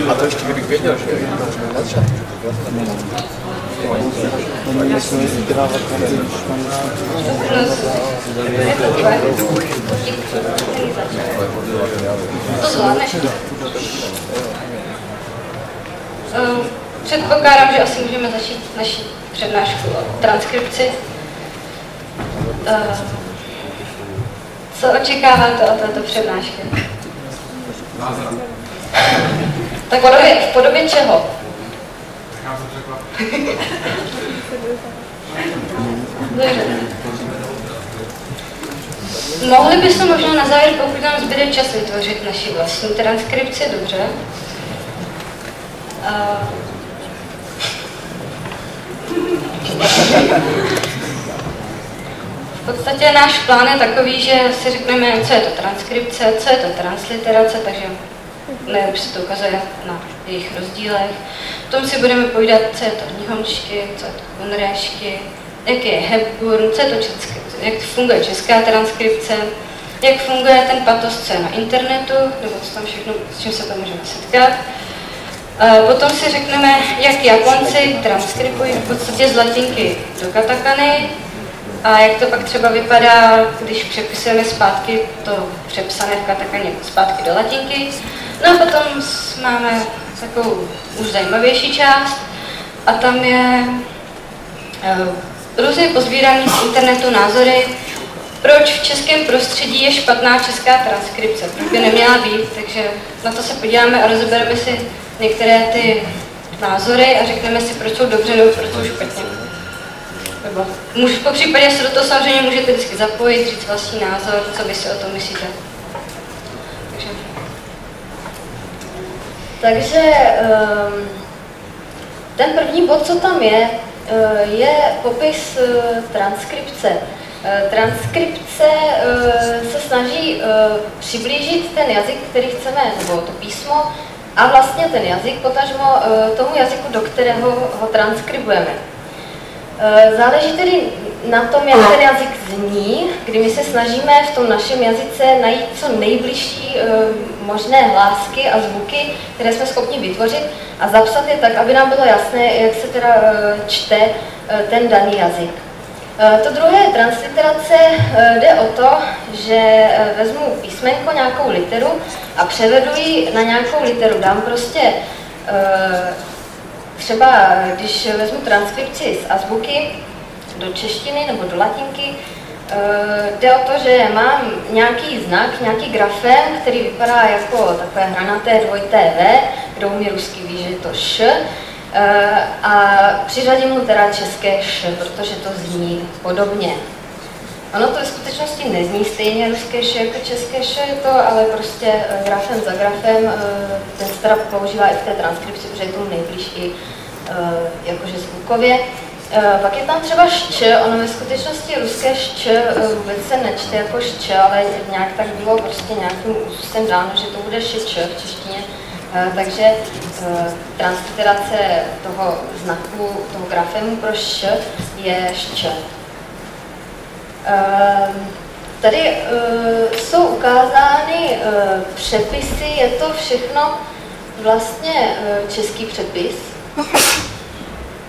A to ještě kdybych věděl, že na začátku, předpokládám, že asi můžeme začít naši přednášku o transkripci. Co očekáváte od této přednášky? Tak v podobě čeho? Mohli bychom možná na závěr, pokud nám zbyde čas, vytvořit naši vlastní transkripci, dobře? V podstatě náš plán je takový, že si řekneme, co je to transkripce, co je to transliterace, takže nejlepší se to ukazuje na jejich rozdílech. Potom si budeme povídat, co je to nihonšky, co je to kunréšky, jaký je Hepburn, co je to české, jak funguje česká transkripce, jak funguje ten patos, co je na internetu, nebo co tam všechno, s čím se to můžeme setkat. Potom si řekneme, jak Japonci transkripují v podstatě z latinky do katakany a jak to pak třeba vypadá, když přepisujeme zpátky to přepsané v katakaně zpátky do latinky. No a potom máme takovou už zajímavější část a tam je různě pozbíraný z internetu názory, proč v českém prostředí je špatná česká transkripce, proč by neměla být, takže na to se podíváme a rozebereme si některé ty názory a řekneme si, proč jsou dobře nebo proč jsou špatně. Nebo po případě se do toho samozřejmě můžete vždycky zapojit, říct vlastní názor, co vy si o tom myslíte. Takže ten první bod, co tam je popis transkripce. Transkripce se snaží přiblížit ten jazyk, který chceme, nebo to písmo, a vlastně ten jazyk, potažmo tomu jazyku, do kterého ho transkribujeme. Záleží tedy na tom, jak ten jazyk zní, kdy my se snažíme v tom našem jazyce najít co nejbližší možné hlásky a zvuky, které jsme schopni vytvořit a zapsat je tak, aby nám bylo jasné, jak se teda čte ten daný jazyk. To druhé transliterace jde o to, že vezmu písmenko, nějakou literu a převedu ji na nějakou literu. Dám prostě třeba, když vezmu transkripci z azbuky do češtiny nebo do latinky, jde o to, že mám nějaký znak, nějaký grafem, který vypadá jako takové hranaté dvojité V, kdo umí rusky ví, že je to š, a přiřadím mu teda české š, protože to zní podobně. Ono to ve skutečnosti nezní stejně ruské š jako české š, je to ale prostě grafem za grafem, ten se teda používá i v té transkripci, protože je tomu nejblíž i jakože zvukově. Pak je tam třeba šč, ono ve skutečnosti ruské šč vůbec se nečte jako šč, ale nějak tak bylo prostě nějakým úzusem dáno, že to bude šč v češtině. Takže transliterace toho znaku, toho grafemu pro š je šč. Tady jsou ukázány přepisy, je to všechno vlastně český přepis.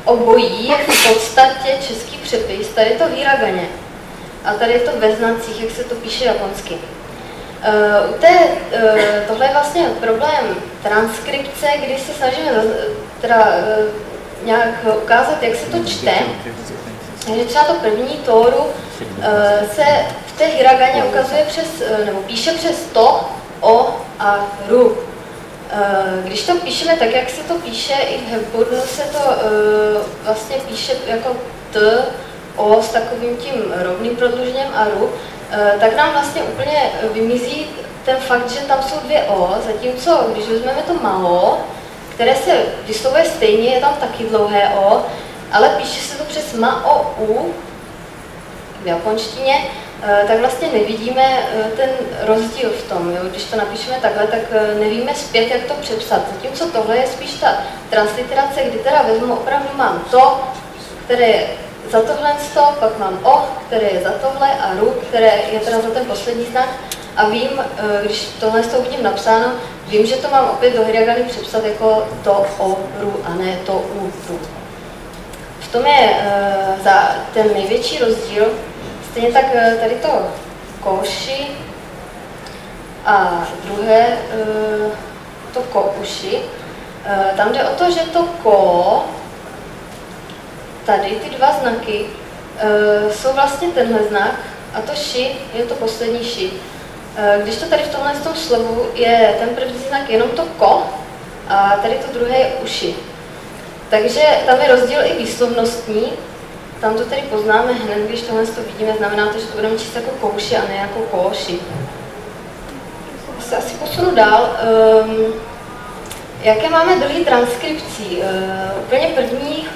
Obojí je v podstatě český přepis, tady je to v hiraganě a tady je to ve znacích, jak se to píše japonsky. Tohle je vlastně problém transkripce, kdy se snažíme nějak ukázat, jak se to čte. Takže třeba to první tóru se v té hiraganě ukazuje nebo píše přes to, o a ru. Když to píšeme tak, jak se to píše, i v Hepburnu se to vlastně píše jako t, o s takovým tím rovným prodlužením a ru, tak nám vlastně úplně vymizí ten fakt, že tam jsou dvě o, zatímco když vezmeme to malo, které se vyslovuje stejně, je tam taky dlouhé o, ale píše se to přes ma, o, u v japonštině, tak vlastně nevidíme ten rozdíl v tom. Jo? Když to napíšeme takhle, tak nevíme zpět, jak to přepsat. Zatímco tohle je spíš ta transliterace, kdy teda vezmu, opravdu mám to, které je za tohle, pak mám o, které je za tohle a ru, které je teda za ten poslední znak. a vím, když tohle to vidím napsáno, vím, že to mám opět do hiragany přepsat jako to o ru a ne to u ru. V tom je za ten největší rozdíl, stejně tak tady to koši a druhé to kouši. Tam jde o to, že to ko, tady ty dva znaky, jsou vlastně tenhle znak a to ši je to poslední ši. Když to tady v tomhle slovu je ten první znak jenom to ko a tady to druhé je uši. Takže tam je rozdíl i výslovnostní, tam to tady poznáme hned, když tohle to vidíme, znamená to, že to budeme číst jako kouši a ne jako kóši. Se asi posunu dál. Jaké máme druhy transkripcí? Úplně první,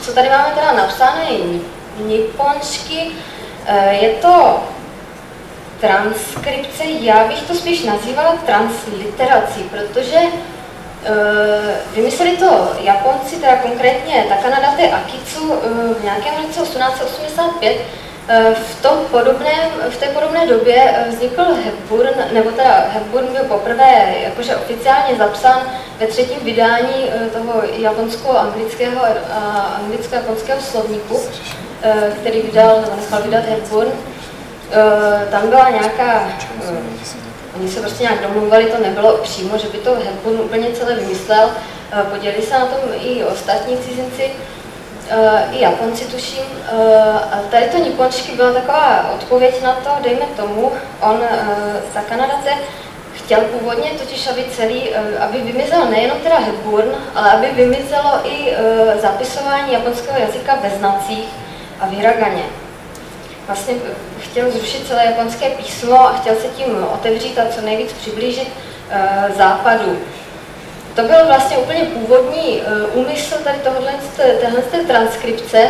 co tady máme teda napsáno, je nipponsky. Je to transkripce, já bych to spíš nazývala transliterací, protože vymysleli to Japonci, teda konkrétně Takanadate Akitsu v nějakém roce 1885. V té podobné době vznikl Hepburn, nebo teda Hepburn byl poprvé jakože oficiálně zapsán ve třetím vydání toho japonsko-anglického a anglicko-japonského slovníku, který nechal vydat Hepburn. Tam byla nějaká, oni se prostě nějak domluvali, to nebylo přímo, že by to Hepburn úplně celé vymyslel, podělili se na tom i ostatní cizinci, i Japonci tuším. A tady to nippončky byla taková odpověď na to, dejme tomu, Takanadate chtěl původně totiž, aby vymizel nejenom teda Hepburn, ale aby vymizelo i zapisování japonského jazyka ve znacích a v hiraganě. Vlastně chtěl zrušit celé japonské písmo a chtěl se tím otevřít a co nejvíc přiblížit západu. To byl vlastně úplně původní úmysl tady téhle transkripce,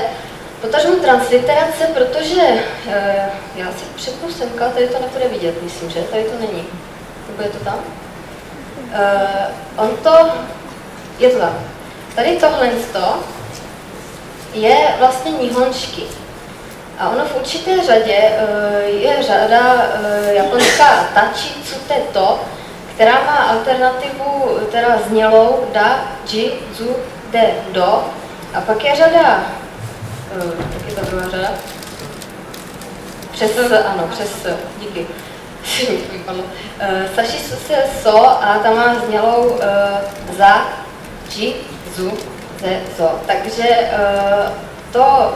potažmo transliterace, protože já si přepnu semka, tady to nebude vidět, myslím, že? Tady to není. Nebo je to tam? Je to tam. Tady tohle je vlastně nihonšky. A ono v určité řadě je řada japonská tachi tsute to, která má alternativu teda znělou da, ji, zu, de, do. A pak je řada, tak je ta druhá řada, přes díky, sashi se so a ta má znělou za, ji, zu, ze, zo. Takže to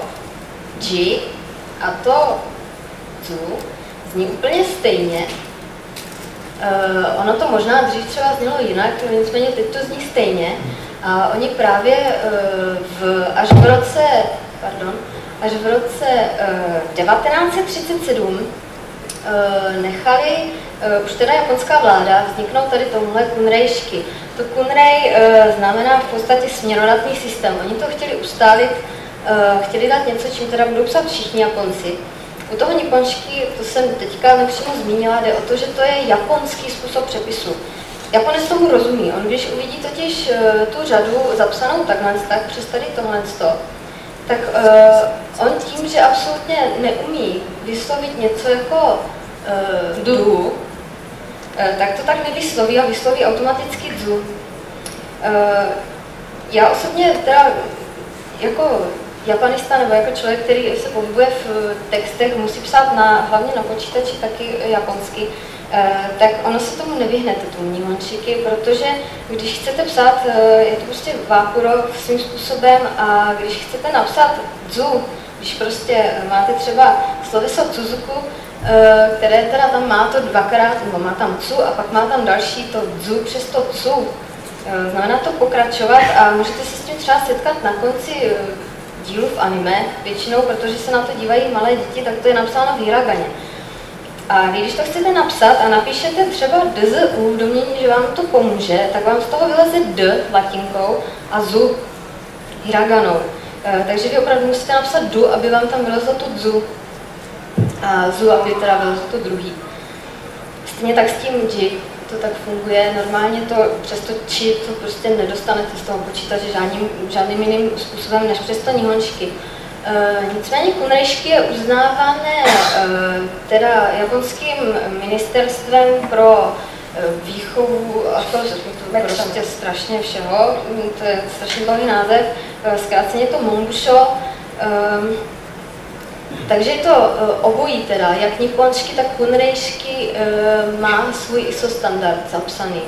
ji a to zu zní úplně stejně. Ono to možná dřív třeba znělo jinak, nicméně teď to zní stejně. A oni právě až v roce 1937 nechali už teda japonská vláda vzniknout tady tomuhle kunreišky. To kunrei znamená v podstatě směrodatný systém. Oni to chtěli ustálit, chtěli dát něco, čím teda budou psát všichni Japonci. U toho nipponšky, to jsem teďka nepřímo zmínila, jde o to, že to je japonský způsob přepisu. Japonec tomu rozumí. On když uvidí totiž tu řadu zapsanou takhle, tak přes tady tohle, tak on tím, že absolutně neumí vyslovit něco jako du, tak to tak nevysloví a vysloví automaticky dzu. Já osobně teda jako japanista nebo jako člověk, který se pohybuje v textech, musí psát hlavně na počítači taky japonsky, tak ono se tomu nevyhnete, tomu nihonshiky, protože když chcete psát, je to prostě vákuro svým způsobem a když chcete napsat dzu, když prostě máte třeba sloveso tsuzuku, které teda tam má to dvakrát, nebo má tam tsu a pak má tam další to dzu přes to tsu. Znamená to pokračovat a můžete se s tím třeba setkat na konci dílu v anime, většinou, protože se na to dívají malé děti, tak to je napsáno v hiraganě. A když to chcete napsat a napíšete třeba dzu v domnění, že vám to pomůže, tak vám z toho vyleze d latinkou a zu hiraganou. Takže vy opravdu musíte napsat du, aby vám tam vylezlo to dzu. A zu, aby teda vylezlo to druhý. Stejně tak s tím ji. To tak funguje. Normálně to přes to či to prostě nedostanete z toho počítače žádným jiným způsobem než přes to nihonshiky. Nicméně kunrejšky je uznávané teda japonským ministerstvem pro výchovu a to prostě strašně všeho, to je strašně dlouhý název, zkráceně to Monbusho. Takže je to obojí teda, jak nipponšky, tak kunrejšky má svůj ISO standard zapsaný.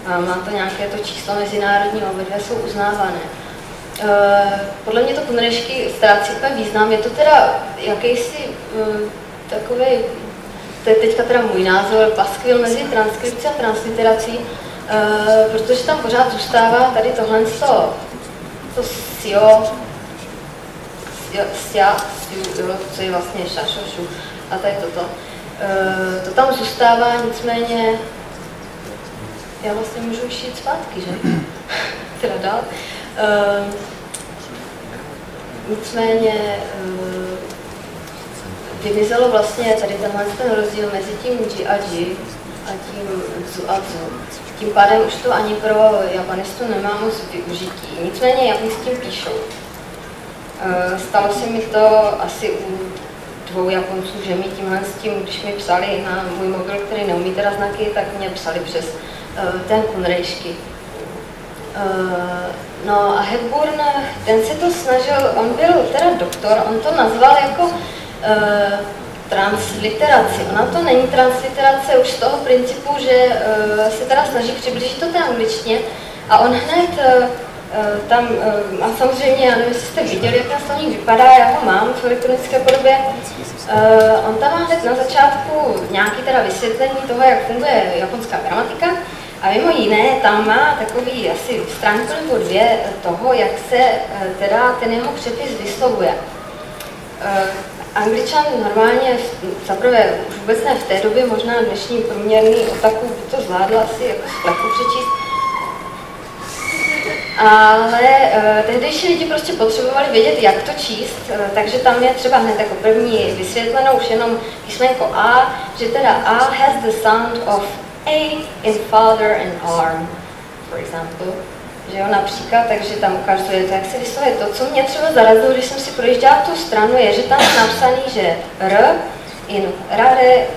Má to nějaké to číslo mezinárodní, obě dvě jsou uznávané. Podle mě to kunrejšky ztrácí úplně význam, je to teda jakýsi takový, to je teďka teda můj názor, paskvil mezi transkripcí a transliterací, protože tam pořád zůstává tady tohle to sio, co je vlastně šašošu a tady toto. To tam zůstává, nicméně já vlastně můžu šít zpátky, že? Teda dál. Nicméně vymizelo vlastně tady ten rozdíl mezi tím G a G a tím Zu a Zu. Tím pádem už to ani pro japanistu nemá moc využití. Nicméně Japonci tím píšou. Stalo se mi to asi u 2 Japonců, že mi tímhle s tím, když mi psali na můj mobil, který neumí teda znaky, tak mě psali přes ten kunrejšky. No a Hepburn, ten se to snažil, on byl teda doktor, on to nazval jako transliteraci. Ona to není transliterace už z toho principu, že se teda snaží přiblížit to té angličtině a on hned tam, a samozřejmě, já nevím, jestli jste viděli, jak ten slovník vypadá, já ho mám v elektronické podobě. On tam má hned na začátku nějaké teda vysvětlení toho, jak funguje japonská gramatika a mimo jiné tam má takový asi stránku nebo 2 toho, jak se teda ten jeho přepis vyslovuje. Angličan normálně, zaprvé už vůbec ne v té době, možná dnešní průměrný otaku by to zvládl asi jako z plechu přečíst. Ale tehdejší lidi prostě potřebovali vědět, jak to číst, takže tam je třeba hned jako první vysvětleno už jenom písmenko A, že teda A has the sound of A in father and arm, for example. Že jo, například, takže tam ukazuje to, jak se vyslovuje. To, co mě třeba zarazilo, když jsem si projížděla tu stranu, je, že tam je napsaný, že R in rare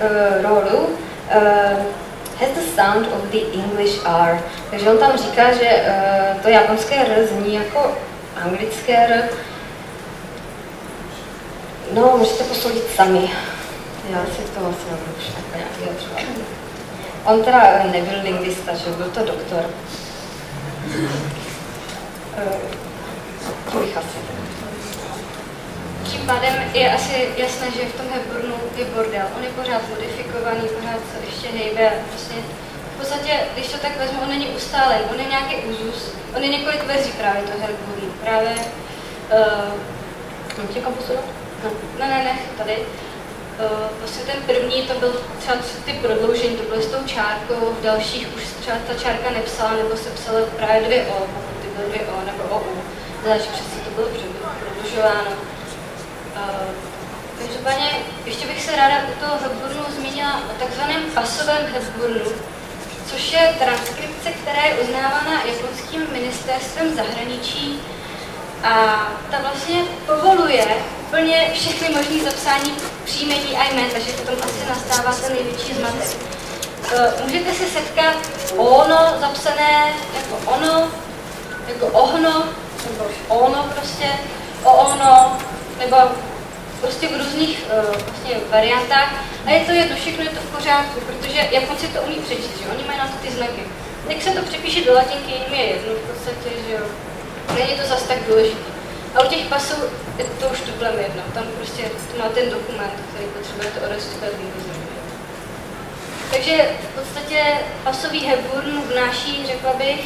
rolu has the sound of the English R. Takže on tam říká, že to japonské R zní jako anglické R. No, můžete posoudit sami. Já si to vlastně nebudu už nějak vyjadřovat. On teda nebyl lingvista, že byl to doktor. Tím pádem je asi jasné, že v tom Hepburnu je bordel. On je pořád modifikovaný, pořád se ještě hejbe. Vlastně v podstatě, když to tak vezmu, on není ustálen, on je nějaký úzus. On je několik verzí právě toho Hepburnu. Právě... Můžete kam posunout? Ne, tady. Vlastně ten první, to byl třeba ty prodloužení, to bylo s tou čárkou, v dalších už třeba ta čárka nepsala, nebo se psalo právě 2O, pokud ty byly 2O nebo OU. Záleží přesně, to bylo prodlužováno. Každopádně ještě bych se ráda u toho Hepburnu zmínila o takzvaném pasovém Hepburnu, což je transkripce, která je uznávána japonským ministerstvem zahraničí a ta vlastně povoluje úplně všechny možné zapsání příjmení a jmén, takže potom asi nastává ten největší zmatek. Můžete se setkat ono zapsané jako ono, jako ohno, nebo ono prostě, ono, nebo prostě v různých vlastně variantách. A je to jedno, všechno je to v pořádku, protože Japonci to umí přečíst, že oni mají na to ty znaky. Jak se to přepíše do latinky, jim je jedno v podstatě, že jo. Není to zas tak důležité. A u těch pasů je to už tuplem jedno. Tam prostě to má ten dokument, který potřebujete odeslat vývozem. Takže v podstatě pasový Hepburn vnáší, řekla bych,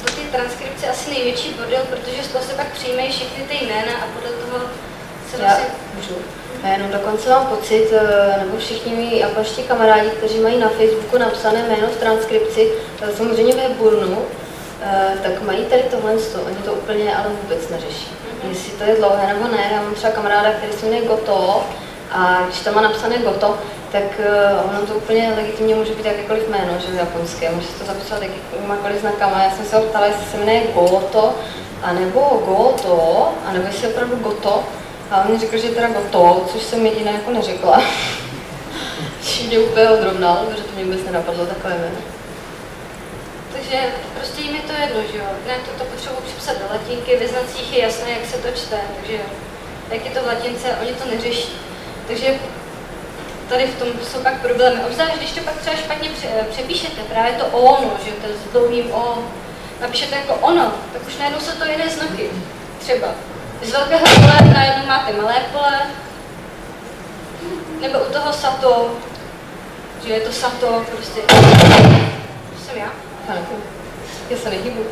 do té transkripce asi největší bordel, protože z toho se pak přijmejí všechny ty jména a podle toho se vlastně... Já jenom dokonce mám pocit, nebo všichni mý japonští kamarádi, kteří mají na Facebooku napsané jméno v transkripci, samozřejmě v Hepburnu, tak mají tady tohle, oni to úplně ale vůbec neřeší. Jestli to je dlouhé nebo ne, já mám třeba kamaráda, který se jmenuje Goto a když tam má napsané Goto, tak ono to úplně legitimně může být jakékoliv jméno, že v japonské, může to zapisovat jakýkoliv znakama. Já jsem se ho ptala, jestli se jmenuje Goto, anebo goto, anebo jestli opravdu goto. A on mi řekl, že teda goto, což jsem jediná jako neřekla. Mě úplně odrovnal, protože to mě vůbec nenapadlo takové jméno. Takže prostě jim je to jedno, že jo? Ne, to potřebuji připsat do latinky, ve znacích je jasné, jak se to čte, takže jak je to v latince, oni to neřeší. Takže tady v tom jsou pak problémy. Obzvlášť, když to pak třeba špatně přepíšete, právě to ono, že to s dlouhým o, napíšete jako ono, tak už najednou jsou to jiné znaky. Třeba z velkého pole najednou máte malé pole, nebo u toho sato, že je to sato, prostě. To jsem já? Já se nehybu.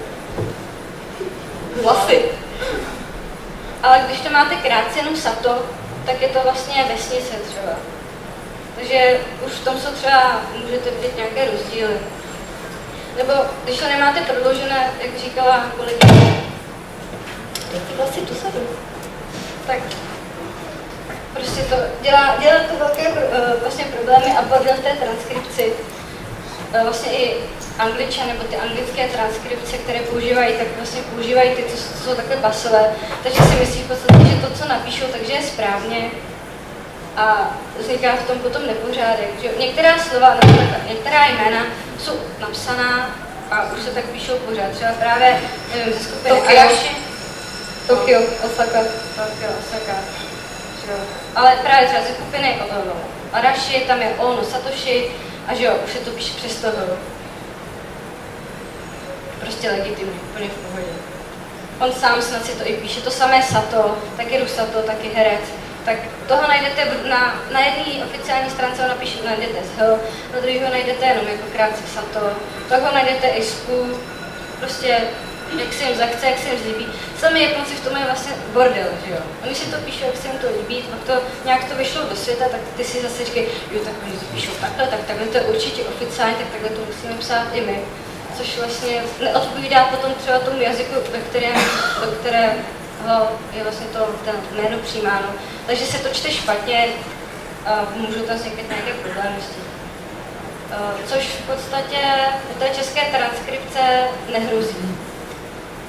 Vlasy. Ale když to máte krátce jenom sato, tak je to vlastně vesnice třeba. Takže už v tom jsou třeba, můžete vidět nějaké rozdíly. Nebo když to nemáte prodloužené, jak říkala kolegyně, Ty vlasy tu sadu. tak prostě to dělá to velké vlastně problémy a pak v té transkripci vlastně i Angličan nebo ty anglické transkripce, které používají, tak vlastně používají ty, co jsou takhle basové, takže si myslí v podstatě, že to, co napíšou, takže je správně a vzniká v tom potom nepořádek. Že některá slova, nebo některá jména jsou napsaná a už se tak píšou pořád. Třeba právě, nevím, ze skupiny Arashi. Tokio, Osaka. Tokio, Osaka. Ale právě třeba ze skupiny Arashi, tam je ono, Satoshi a že jo, už se to píše přes toho. Prostě legitimně, úplně v pohodě. On sám snad si to i píše, to samé Sato, taky Rusato, taky herec. Tak toho najdete na jedné oficiální stránce, ho najdete s H, na druhého najdete jenom jako krátce Sato, pak ho najdete i s Q, prostě jak se jim zachce, jak se jim zlíbí. Sami Japonci v tom je vlastně bordel, že jo. Oni si to píšou, jak se jim to líbí, pak to nějak to vyšlo do světa, tak ty si zase říkají, jo, tak oni to píšou takhle, tak takhle to je určitě oficiální, tak takhle to musíme psát i my. Což vlastně neodpovídá potom třeba tomu jazyku, do kterého je vlastně to jméno přijímáno. Takže se to čte špatně a můžou tam vzniknout nějaké problémy s tím. Což v podstatě u té české transkripce nehrozí.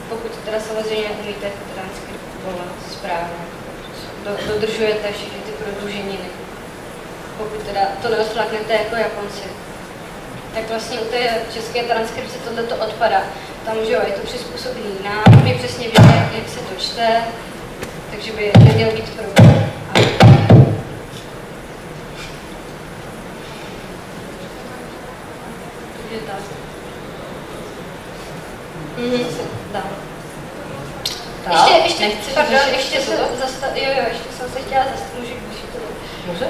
Pokud teda samozřejmě umíte transkriptovat správně, dodržujete všechny ty prodluženiny. Pokud teda to neodflaknete jako Japonci. Tak vlastně u té české transkripce tohleto odpadá. Tam, že jo, je to přizpůsobený nám, my přesně víme, jak se to čte, takže by neměl být problém. Takže tak. Ještě jsem se chtěla zastavit, můžu to dát. Můžeš?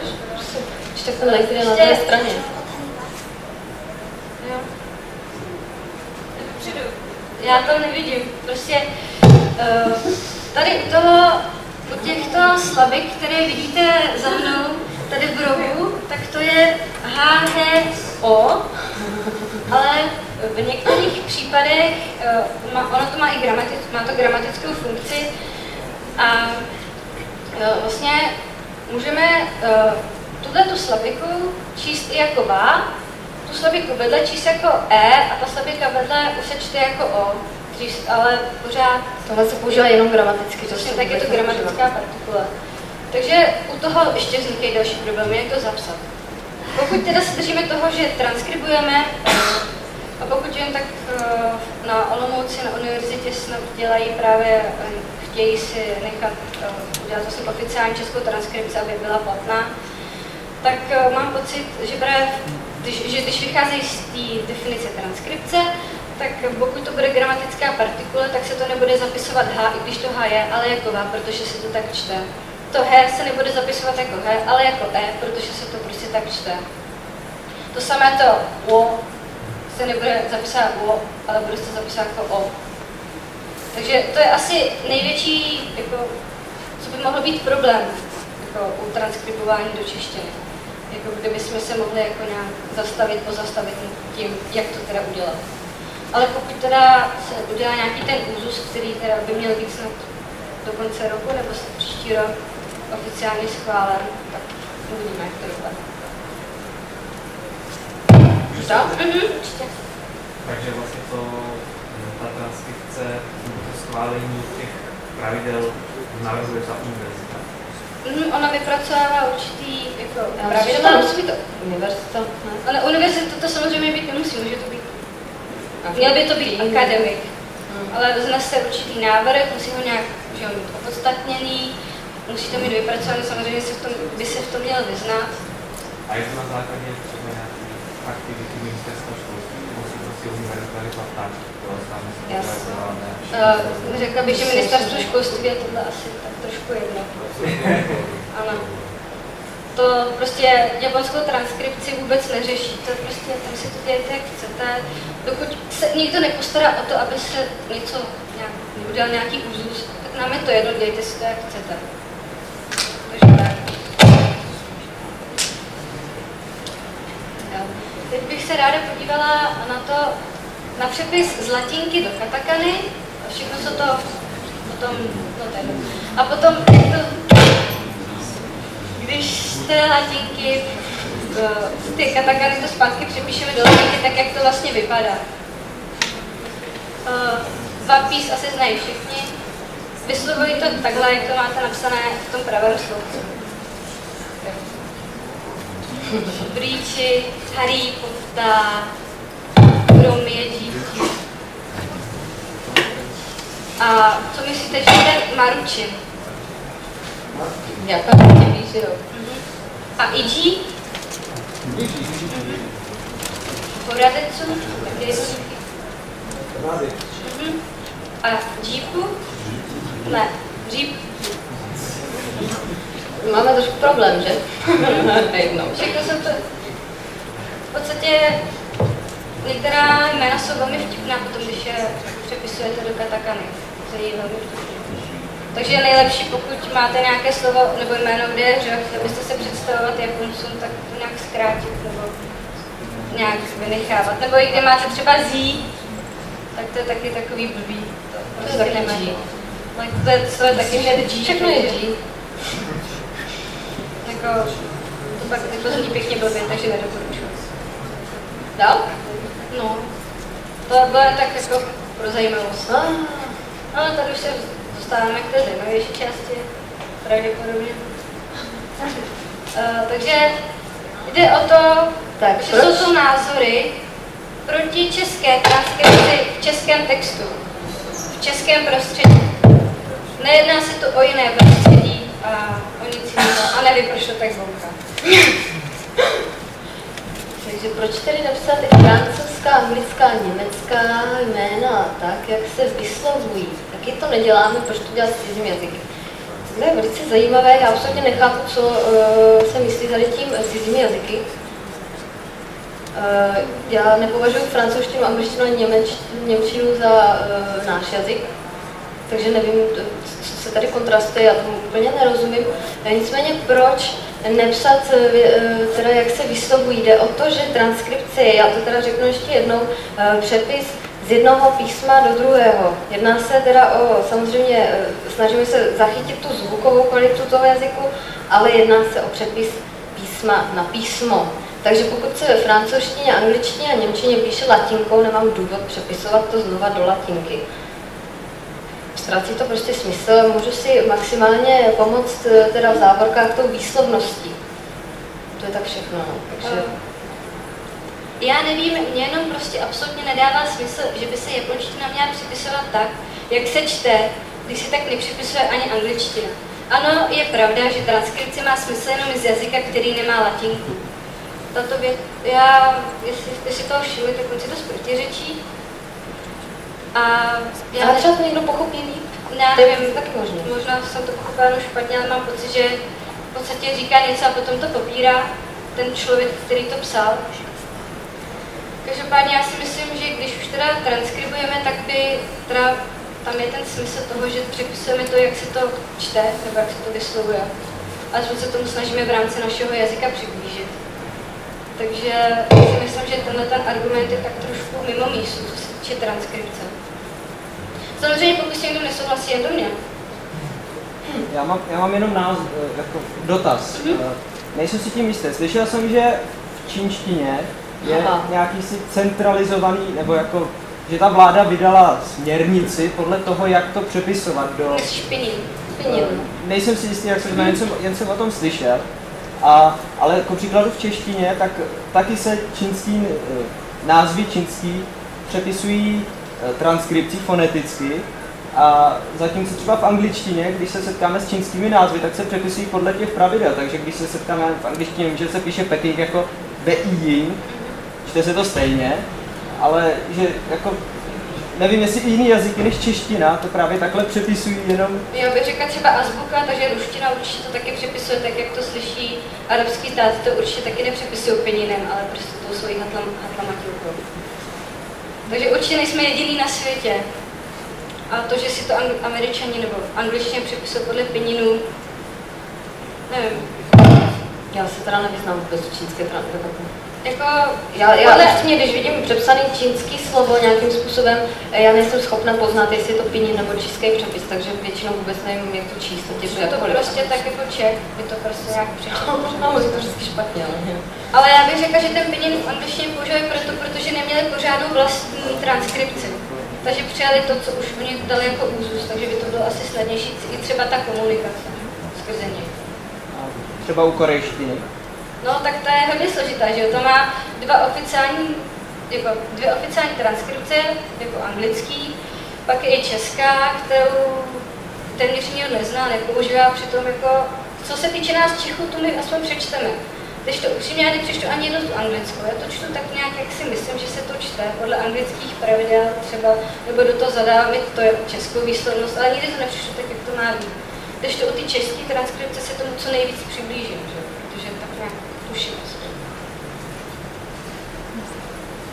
Ještě ten lejt je na té straně. Jo. Já to nevidím. Prostě tady u těchto slabik, které vidíte za mnou, tady v rohu, tak to je HHO, ale v některých případech ono to má i gramatickou funkci a vlastně můžeme tuto slabiku číst i jako VA, tu slabiku vedle číst jako E a ta slabika vedle už se čte jako O, ale pořád... Tohle se používá jenom gramaticky. Přesně, tak je to gramatická partikula. Takže u toho ještě vznikají další problémy, jak to zapsat. Pokud teda se držíme toho, že transkribujeme, a pokud jen tak na Olomouci, na univerzitě snad dělají právě, chtějí si nechat udělat vlastně oficiální českou transkripci, aby byla platná, tak mám pocit, že právě když vycházejí z té definice transkripce, tak pokud to bude gramatická partikula, tak se to nebude zapisovat H, i když to H je, ale jako V, protože se to tak čte. To H se nebude zapisovat jako H, ale jako E, protože se to prostě tak čte. To samé to O se nebude zapisovat O, ale bude se zapisovat jako O. Takže to je asi největší, jako, co by mohlo být problém jako u transkribování do češtiny. Jako kdybychom se mohli jako nějak pozastavit tím, jak to teda udělat. Ale pokud teda se udělá nějaký ten úzus, který teda by měl být snad do konce roku nebo příští rok oficiálně schválen, tak uvidíme, jak to dopadne. Takže vlastně ta transkripce, to schválení těch pravidel navrhuje ta univerzita? Ona vypracovává určitý jako pravidla. Musí být to univerzita. Ale univerzita to samozřejmě být nemusí, může to být. Měl by to být akademik, ale znese určitý návrh, musí ho nějak mít opodstatněný, musí to mít vypracovaný, samozřejmě by se v tom měl vyznat. A je to na základě třeba nějaké aktivity ministerstva školství, musí prostě univerzita vyplatat, to řekla bych, že ministerstvo školství je tohle asi tak trošku jedno. Ano. To prostě japonskou transkripci vůbec neřeší, to prostě tam si to dějete jak chcete. Dokud se nikdo nepostará o to, aby se něco udělal nějaký úzus, tak nám je to jedno, dějte si to jak chcete. Takže tak. Teď bych se ráda podívala na přepis z latinky do katakany. Všechno se to potom, a potom, když z té latinky, z té katakany to zpátky přepíšeme do latinky, tak jak to vlastně vypadá. Vapís asi znají všichni. Vyslovují to takhle, jak to máte napsané v tom pravém slovcu. Brýči, Harry Potter, Romie dítě. A co myslíte, že ten Maruchin? Jaká dítě víš, jo? A Iji? Horadetsu? Taky je A Jeepu? Ne, Jeep. Máme trošku problém, že? Všechno jsou to... V podstatě některá jména jsou velmi vtipná potom, když je přepisujete do katakany. To je velmi vtipné. Takže je nejlepší, pokud máte nějaké slovo nebo jméno, kde je řek, abyste se představovat Japoncům, tak to nějak zkrátit nebo nějak vynechávat. Nebo i kde máte třeba zí, tak to je taky takový blbý. To prostě nemají. To je taky G. Všechno je G. Jako, to pak jako zní pěkně blbě, takže nedoporučuji. Dál? No, to je tak jako pro zajímavost. No, tady už se dostáváme k té zajímavější části, pravděpodobně. Takže jde o to, že jsou to názory proti české transkripci v českém textu, v českém prostředí. Nejedná se tu o jiné prostředí a o nic jiného a nevypršlo tak zvouka. Takže proč tedy napsat i francouzská, anglická, německá jména tak, jak se vyslovují? Taky to neděláme, proč to dělat s cizím jazykem? To je velice zajímavé, já osobně nechápu, co se myslí tady tím cizími jazyky. Já nepovažuji francouzštinu, angličtinu a němčinu za náš jazyk, takže nevím, co se tady kontrastuje, já tomu úplně nerozumím. Nicméně proč nepsat, teda jak se vyslovují? Jde o to, že transkripce, já to teda řeknu ještě jednou, přepis z jednoho písma do druhého. Jedná se teda o, samozřejmě snažíme se zachytit tu zvukovou kvalitu toho jazyku, ale jedná se o přepis písma na písmo. Takže pokud se ve francouzštině, angličtině a němčině píše latinkou, nemám důvod přepisovat to znova do latinky. Ztrácí to prostě smysl, můžu si maximálně pomoct teda v závorkách tou výslovností. To je tak všechno. Takže... Já nevím, mě jenom prostě absolutně nedává smysl, že by se japonština měla připisovat tak, jak se čte, když se tak nepřipisuje ani angličtina. Ano, je pravda, že transkripce má smysl jenom z jazyka, který nemá latinku. Tato věc, jestli si toho všimli, tak on si to protiřečí. Ale třeba to někdo pochopí líp? Já nevím, taky možná jsem to pochopila špatně, ale mám pocit, že v podstatě říká něco a potom to popírá ten člověk, který to psal. Každopádně já si myslím, že když už teda transkribujeme, tak by teda tam je ten smysl toho, že přepisujeme to, jak se to čte, nebo jak se to vyslovuje. A se tomu snažíme v rámci našeho jazyka přiblížit. Takže si myslím, že tenhle ten argument je tak trošku mimo mísu, co se týče transkripce. Samozřejmě pokud si někdo nesouhlasí, je to mě. Já mám jenom jako dotaz. Nejsem si tím jistý. Slyšel jsem, že v čínštině je nějaký si centralizovaný, nebo jako že ta vláda vydala směrnici podle toho, jak to přepisovat do... Špinil. Nejsem si jistý, jak se jmenuje, jen jsem o tom slyšel. Ale jako příkladu v češtině, tak taky se čínský, názvy čínský přepisují transkripcí foneticky. A zatímco třeba v angličtině, když se setkáme s čínskými názvy, tak se přepisují podle těch pravidel. Takže když se setkáme v angličtině, že se píše Peking jako Beijing, čte se to stejně, ale že jako nevím, jestli i jiný jazyky než čeština to právě takhle přepisují jenom... Já bych řekla třeba azbuka, takže ruština určitě to taky přepisuje tak, jak to slyší arabský stát, to určitě taky nepřepisují pininem, ale prostě tou svojí hatlamatilkou. Takže určitě nejsme jediný na světě. A to, že si to Američani nebo angličtině přepisují podle pininu, nevím. Já se teda nevyznám vůbec čínské gramatiky. Jako, Já když vidím přepsaný čínský slovo nějakým způsobem, já nejsem schopna poznat, jestli je to pinin nebo český přepis, takže většinou vůbec nevím, jak to číst. Je to prostě tak jako Čech, by to prostě nějak přečetl. No, je to vždycky špatně, ale já bych řekla, že ten pinin v angličtině používají protože neměli pořádnou vlastní transkripci. Takže přijali to, co už oni dali jako úzus, takže by to bylo asi snadnější i třeba ta komunikace skrze ně. Třeba u korejštiny. No, tak to je hodně složitá, že jo? To má dvě oficiální transkripce, jako anglický, pak je i česká, kterou téměř nikdo nezná, nepoužívá, přitom jako, co se týče nás Čechů, to my aspoň přečteme. Když to upřímně, já nepřečtu ani jednu tu anglickou, já to čtu tak nějak, jak si myslím, že se to čte, podle anglických pravidel třeba, nebo do toho zadávám i to českou výslovnost, ale nikdy to nepřečtu tak, jak to má být. Když to u té české transkripce se tomu co nejvíc přiblížím, že? Protože tak nějak tuším.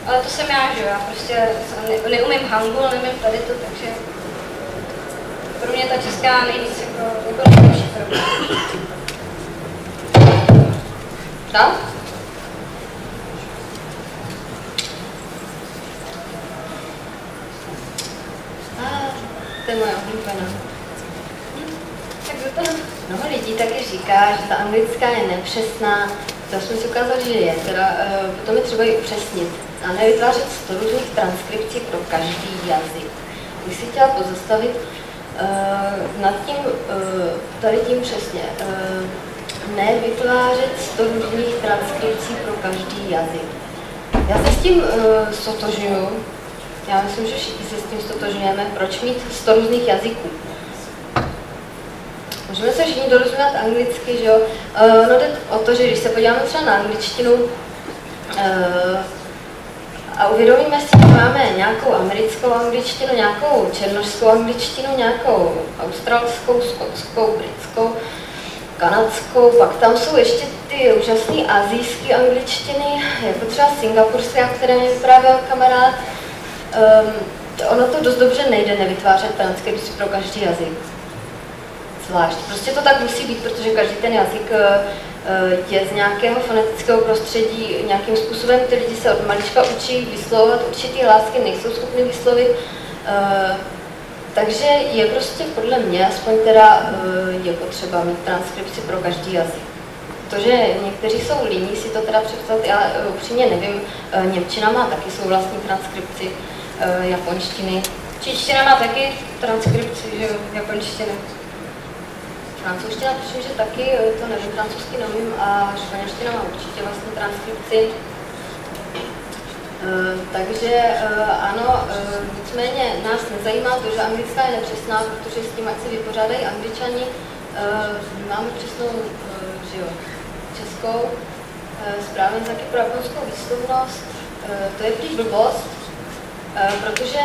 Ale to jsem já, že já prostě neumím hangul, neumím tady to, takže pro mě ta česká nejvíc jako nejlepší problém. Tak? To je moje oblíbená. Tak do toho. Mnoho lidí taky říká, že ta anglická je nepřesná. To jsme si ukázali, že je. Teda, potom je třeba ji upřesnit a nevytvářet 100 různých transkripcí pro každý jazyk. Bych si chtěla pozastavit nad tím, tady tím přesně. Nevytvářet 100 různých transkripcí pro každý jazyk. Já se s tím stotožňuji. Já myslím, že všichni se s tím stotožňujeme. Proč mít 100 různých jazyků? Můžeme se všichni dorozumět anglicky, že jo? No jde o to, že když se podíváme třeba na angličtinu a uvědomíme si, že máme nějakou americkou angličtinu, nějakou černošskou angličtinu, nějakou australskou, skotskou, britskou, kanadskou, pak tam jsou ještě ty úžasné asijské angličtiny, jako třeba singapurská, které mi vyprávěl kamarád. Ono to dost dobře nejde nevytvářet transkripci pro každý jazyk. Zvlášť. Prostě to tak musí být, protože každý ten jazyk je z nějakého fonetického prostředí nějakým způsobem. Ty lidi se od malička učí vyslovovat určitý hlásky, nejsou schopni vyslovit. Takže je prostě podle mě, aspoň teda je potřeba mít transkripci pro každý jazyk. To, že někteří jsou líní si to teda přepsat, já upřímně nevím, němčina má taky svou vlastní transkripci, japonštiny. Čínština má taky transkripci, že jo, japonštiny. Francouzština tuším, že taky, to nevím, francouzsky nevím, a španělština má určitě vlastní transkripci. Takže ano, nicméně nás nezajímá to, že anglická je nepřesná, protože s tím, ať se vypořádají Angličani, máme přesnou, že jo, českou, správně taky pro japonskou výslovnost, to je prý blbost, protože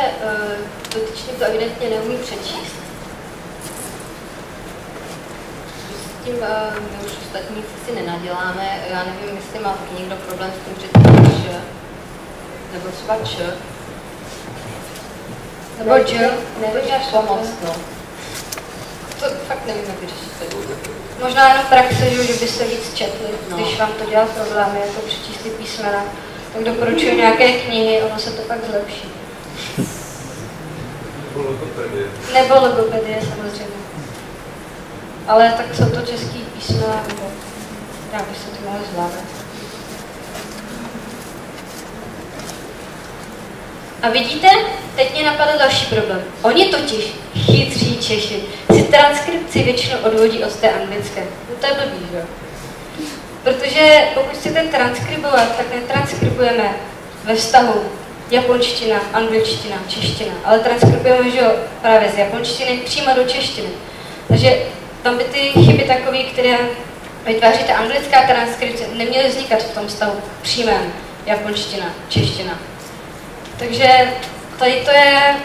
dotyčný to evidentně neumí přečíst. S tím my už ostatní si nenaděláme, já nevím, jestli má taky někdo problém s tím přečíst, nebo třeba č. Nebo č. Nevím, jak pomoct, no. To fakt nevím, jak vyřešit. Možná jenom praxe, že byste víc četli, když vám to dělá problémy, jako přečíst ty písmena. Tak doporučuji nějaké knihy, ono se to pak zlepší. Nebo logopedie samozřejmě. Ale tak jsou to český písmena, nebo já bych se to mohla zvládat. A vidíte, teď mě napadl další problém. Oni totiž, chytří Češi, si transkripci většinou odvodí od té anglické. No to je blbý, že jo? Protože pokud chcete transkribovat, tak netranskribujeme ve vztahu japonština, angličtina, čeština, ale transkribujeme, že jo, právě z japonštiny přímo do češtiny. Takže tam by ty chyby takové, které vytváří ta anglická transkripce, neměly vznikat v tom stavu přímém japonština, čeština. Takže tady to je,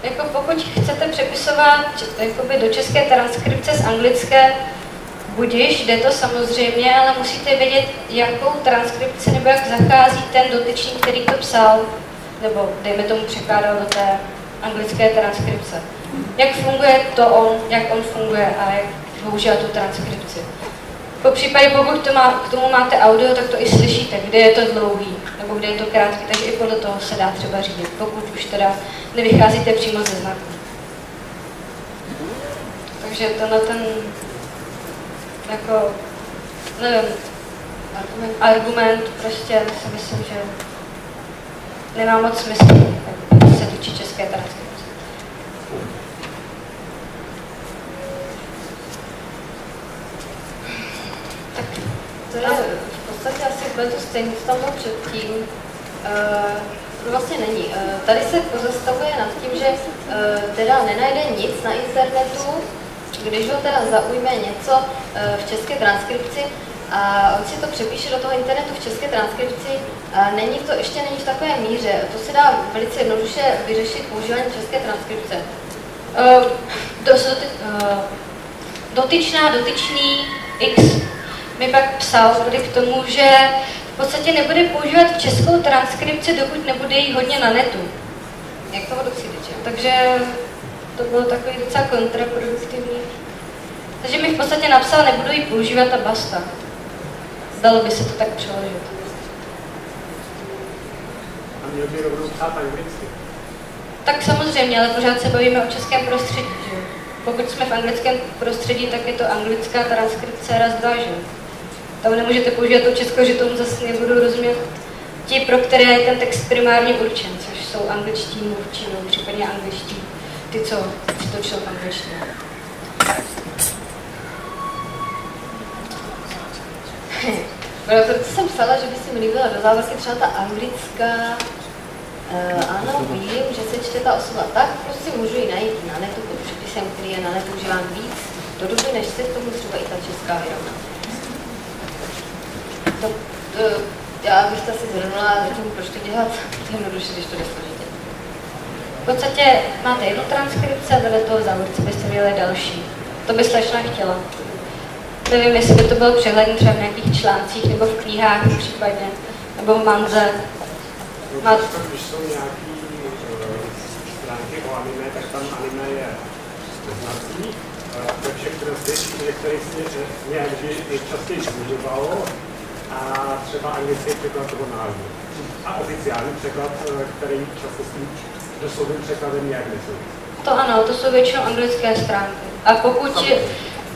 jako pokud chcete přepisovat do české transkripce z anglické, budiš, jde to samozřejmě, ale musíte vědět, jakou transkripci nebo jak zachází ten dotyčný, který to psal, nebo dejme tomu překládal do té anglické transkripce. Jak funguje to on, jak on funguje a jak používá tu transkripci. Po případě, pokud k tomu máte audio, tak to i slyšíte, kde je to dlouhý, nebo kde je to krátký, takže i podle toho se dá třeba řídit, pokud už teda nevycházíte přímo ze znaku. Takže tenhle ten, jako, nevím, argument prostě si myslím, že nemá moc smysl, jak se týče české transkripce. Tak to je v podstatě asi úplně to stejné, co tam bylo předtím. Vlastně není. Tady se pozastavuje nad tím, že teda nenajde nic na internetu, když ho teda zaujme něco v české transkripci a on si to přepíše do toho internetu v české transkripci, ještě není v takové míře. To se dá velice jednoduše vyřešit používání české transkripce. Dotyčný X mi pak psal tady k tomu, že v podstatě nebude používat českou transkripci, dokud nebude jí hodně na netu. Jak toho docílit, že? Takže to bylo takový docela kontraproduktivní. Takže mi v podstatě napsal, nebudu ji používat a basta. Dalo by se to tak přeložit. A měl by rovnou psát anglicky? Tak samozřejmě, ale pořád se bavíme o českém prostředí, že jo? Pokud jsme v anglickém prostředí, tak je to anglická transkripce raz, dva, že jo? Tam nemůžete používat to česko, že tomu zase nebudou rozumět ti, pro které je ten text primárně určen, což jsou angličtí mluvčí, nebo případně angličtí, ty, co to čtou v angličtině. Proto jsem psala, že by si mi líbila do závorky třeba ta anglická, ano, vím, že se čte ta osoba tak, prostě můžu ji najít na netu pod přepisem, který je na netu užíván víc, do doby, než se k tomu třeba i ta česká vyrovná. Já bych to asi zhrnula a řeknu, proč to dělat, to je jednoduše, když to jde složitě. V podstatě máte jednu transkripci a vedle toho závorce byste měli další. To by slečna chtěla. Nevím, jestli by to bylo přehledné třeba v nějakých článcích nebo v knihách případně, nebo v manze. Když jsou nějaké stránky o anime, tak tam anime je znací. Ve všech transkripcích, které nějak častěji používalo, a třeba anglický překlad toho názvu. A oficiální překlad, který často s tím doslovným překladem nějak nesouvisí. To ano, to jsou většinou anglické stránky. A pokud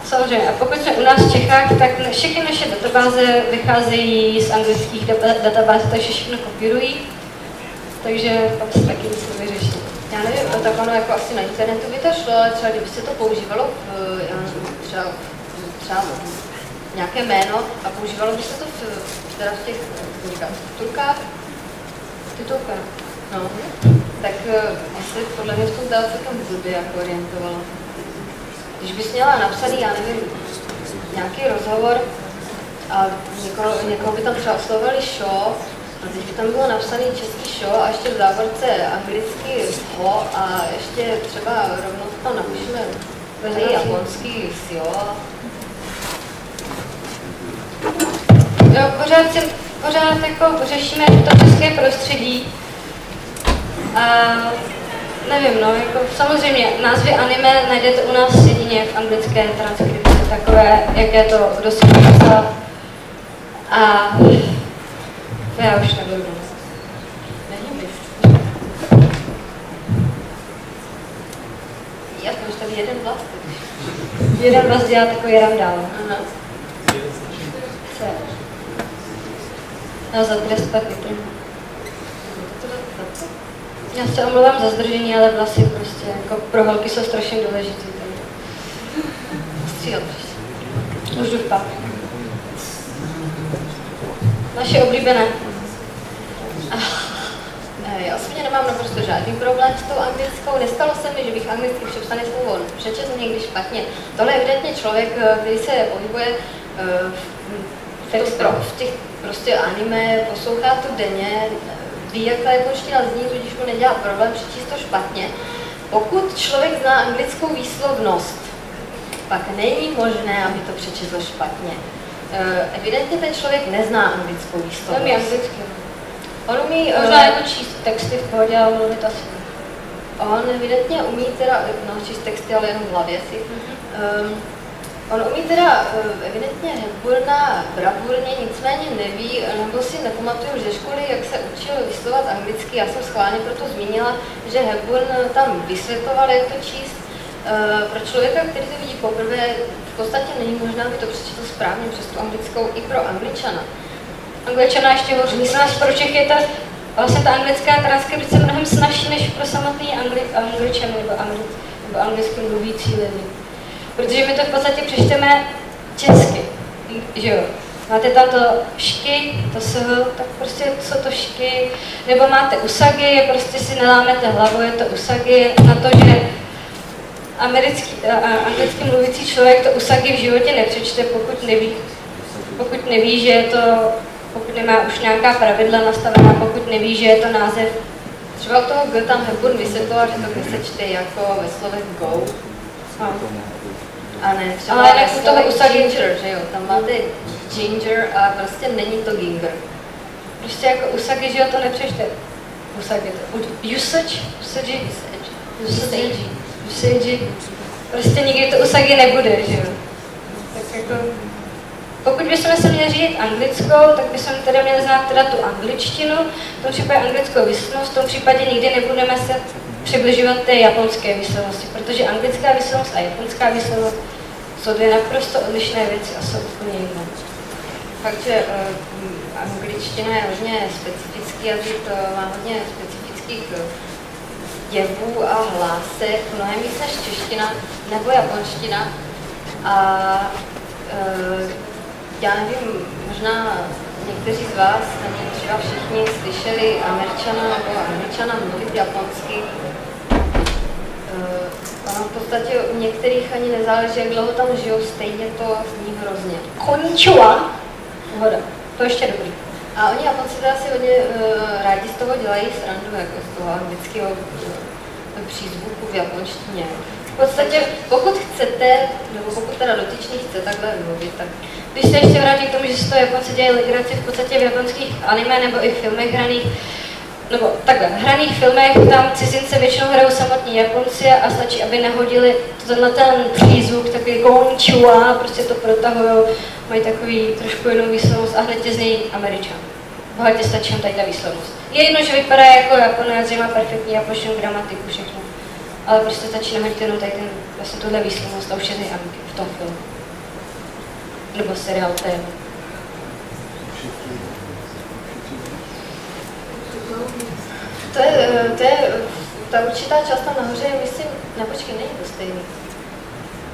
samozřejmě, a pokud jsme u nás v Čechách, tak všechny naše databáze vycházejí z anglických databází, takže všechno kopírují. Takže tam se taky něco vyřeší. Já nevím, tak ono jako asi na internetu by to šlo, ale třeba kdyby se to používalo třeba nějaké jméno a používalo by se to v těch titulkách, no, tak asi podle mě v tom dál celkem blbě jako orientovalo. Když bys měla napsaný, já nevím, nějaký rozhovor a někoho by tam třeba oslovili show, a teď by tam bylo napsaný český show a ještě v závorce anglicky ho a ještě třeba rovnou tam napíšeme japonský sio. Jo, pořád jako řešíme to české prostředí a nevím, no, jako samozřejmě názvy anime najdete u nás jedině v anglické transkripci, takové, jaké to kdo si napsal a já už nebudu. Já to už tady jeden vlast. Jeden vás dělá takový randál. Aha. A za trest pak vytrhnu. Já se omlouvám za zdržení, ale vlasy prostě jako pro holky jsou strašně důležitý. Stříhat prostě. Už jdu vpát. Naše oblíbené. Já osobně nemám naprosto žádný problém s tou anglickou. Nestalo se mi, že bych anglicky přepsané slovo přečetl někdy špatně. Tohle je evidentně člověk, který se pohybuje v těch prostě anime, poslouchá to denně, ví, jak ta japonština zní, tudíž mu nedělá problém přečíst to špatně. Pokud člověk zná anglickou výslovnost, pak není možné, aby to přečetl špatně. Evidentně ten člověk nezná anglickou výslovnost. Umí anglicky. On umí... Možná jako číst texty v pohodě, ale mluvit asi. On evidentně umí teda, číst texty, ale jenom v hlavě si. On umí teda evidentně Hepburna bravurně, nicméně neví, nebo si nepamatuju ze školy, jak se učil vyslovovat anglicky. Já jsem schválně proto zmínila, že Hepburn tam vysvětloval, jak to číst. Pro člověka, který to vidí poprvé, v podstatě není možné, aby to přečetl správně přes tu anglickou i pro Angličana. Angličana ještě hoří. Pro nás, pro Čechy je vlastně ta anglická transkripce mnohem snazší než pro samotný Angličany nebo anglicky mluvící lidi. Protože my to v podstatě přečteme česky, že jo. Máte tam to šky, to shl, tak prostě jsou to šky, nebo máte usagi, prostě si nelámete hlavu, je to usagi, na to, že anglicky mluvící člověk to usagi v životě nepřečte, pokud neví, že je to, pokud nemá už nějaká pravidla nastavená, pokud neví, že je to název. Třeba u toho G tam Hepburn vysvětloval, že to G se čte jako ve slovech go. A ne, třeba ale u toho usagi ginger, že jo, tam máte ginger a prostě není to ginger. Prostě jako usagi, že jo, to nepřečte. Usagi, usage, prostě nikdy to usagi nebude, že jo. Tak jako, pokud bychom se měli řídit anglickou, tak bychom teda měli znát teda tu angličtinu, v tom případě anglickou výslovnost, v tom případě nikdy nebudeme se přibližovat té japonské výslovnosti, protože anglická výslovnost a japonská výslovnost jsou dvě naprosto odlišné věci a jsou úplně jiné. Fakt, že angličtina je hodně specifický jazyk, má hodně specifických jevů a hlásek, mnohem víc než čeština nebo japonština. A já nevím, možná někteří z vás, nebo třeba všichni slyšeli Američana nebo Angličana mluvit japonsky. Ono v podstatě u některých ani nezáleží, jak dlouho tam žijou, stejně to zní hrozně. Konnichiwa. Pohoda, to ještě dobrý. A oni Japonci teda si hodně rádi z toho dělají srandu, jako z toho anglického přízvuku v japonštině. V podstatě, pokud chcete, nebo pokud teda dotyčný chce takhle mluvit, tak... Když se ještě vrátím k tomu, že si to Japonci dělají legraci v podstatě v japonských anime nebo i v filmech hraných, nebo takhle, v hraných filmech tam cizince většinou hrajou samotní Japonci a stačí, aby nahodili tenhle ten přízvuk, takový konnichiwa, prostě to protahujou, mají takový trošku jinou výslovnost a hned tě znějí Američan. Bohatě stačí tady ta výslovnost. Je jedno, že vypadá jako Japonec, že má perfektní japonštinu gramatiku, všechno. Ale prostě stačí nahodit jenom tady ten, vlastně tuhle výslovnost a už je znějí v tom filmu. Nebo seriál téma. To je ta určitá část tam nahoře, myslím, nepočkej, není to stejný.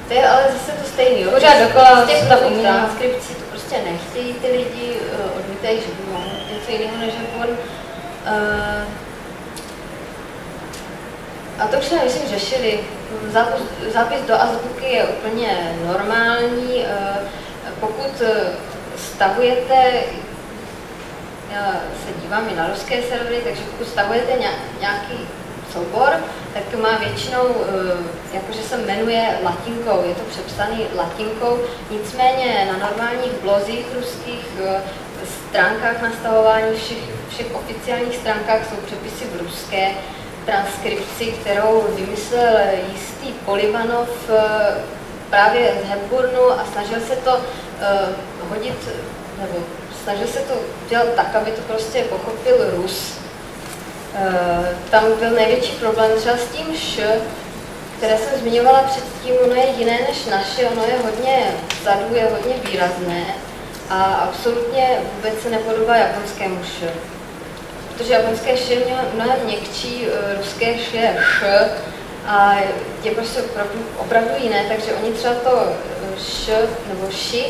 To je ale zase to stejný, jo? Pořád dokola, z těch umírá. transkripcí to prostě nechtějí ty lidi, odmítají, že by mohli něco jiného než Hepburn. A to už jsme, myslím, řešili. Zápis do azbuky je úplně normální. Pokud stahujete, já se dívám i na ruské servery, takže pokud stahujete nějaký soubor, tak má většinou, jakože se jmenuje latinkou, je to přepsaný latinkou, nicméně na normálních blozích ruských stránkách na stahování, všech oficiálních stránkách jsou přepisy v ruské transkripci, kterou vymyslel jistý Polivanov právě z Hepburnu a snažil se to hodit, nebo snažil se to dělat tak, aby to prostě pochopil Rus. Tam byl největší problém třeba s tím š, které jsem zmiňovala předtím, ono je jiné než naše, ono je hodně vzadu, je hodně výrazné a absolutně vůbec se nepodobá japonskému š. protože japonské š je mnohem měkčí, ruské š je š a je prostě opravdu jiné, takže oni třeba to š nebo ši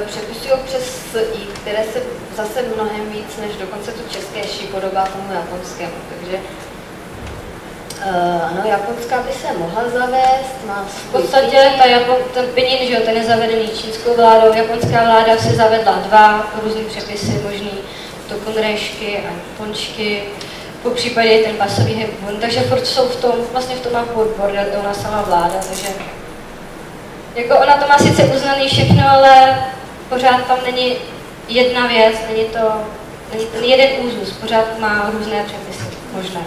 přepisují přes i, které se zase mnohem víc než dokonce to české ši podobá tomu japonskému, takže ano, japonská by se mohla zavést, má v podstatě ten pinyin, že jo, ten je zavedený čínskou vládou, japonská vláda si zavedla 2 různý přepisy možný, tokunrešky a pončky, po případě ten basový hebun, takže furt jsou v tom, vlastně v tom má podbor, ona sama vláda, takže jako ona to má sice uznaný všechno, ale pořád tam není jedna věc, není ten jeden úzus, pořád má různé přepisy, možné.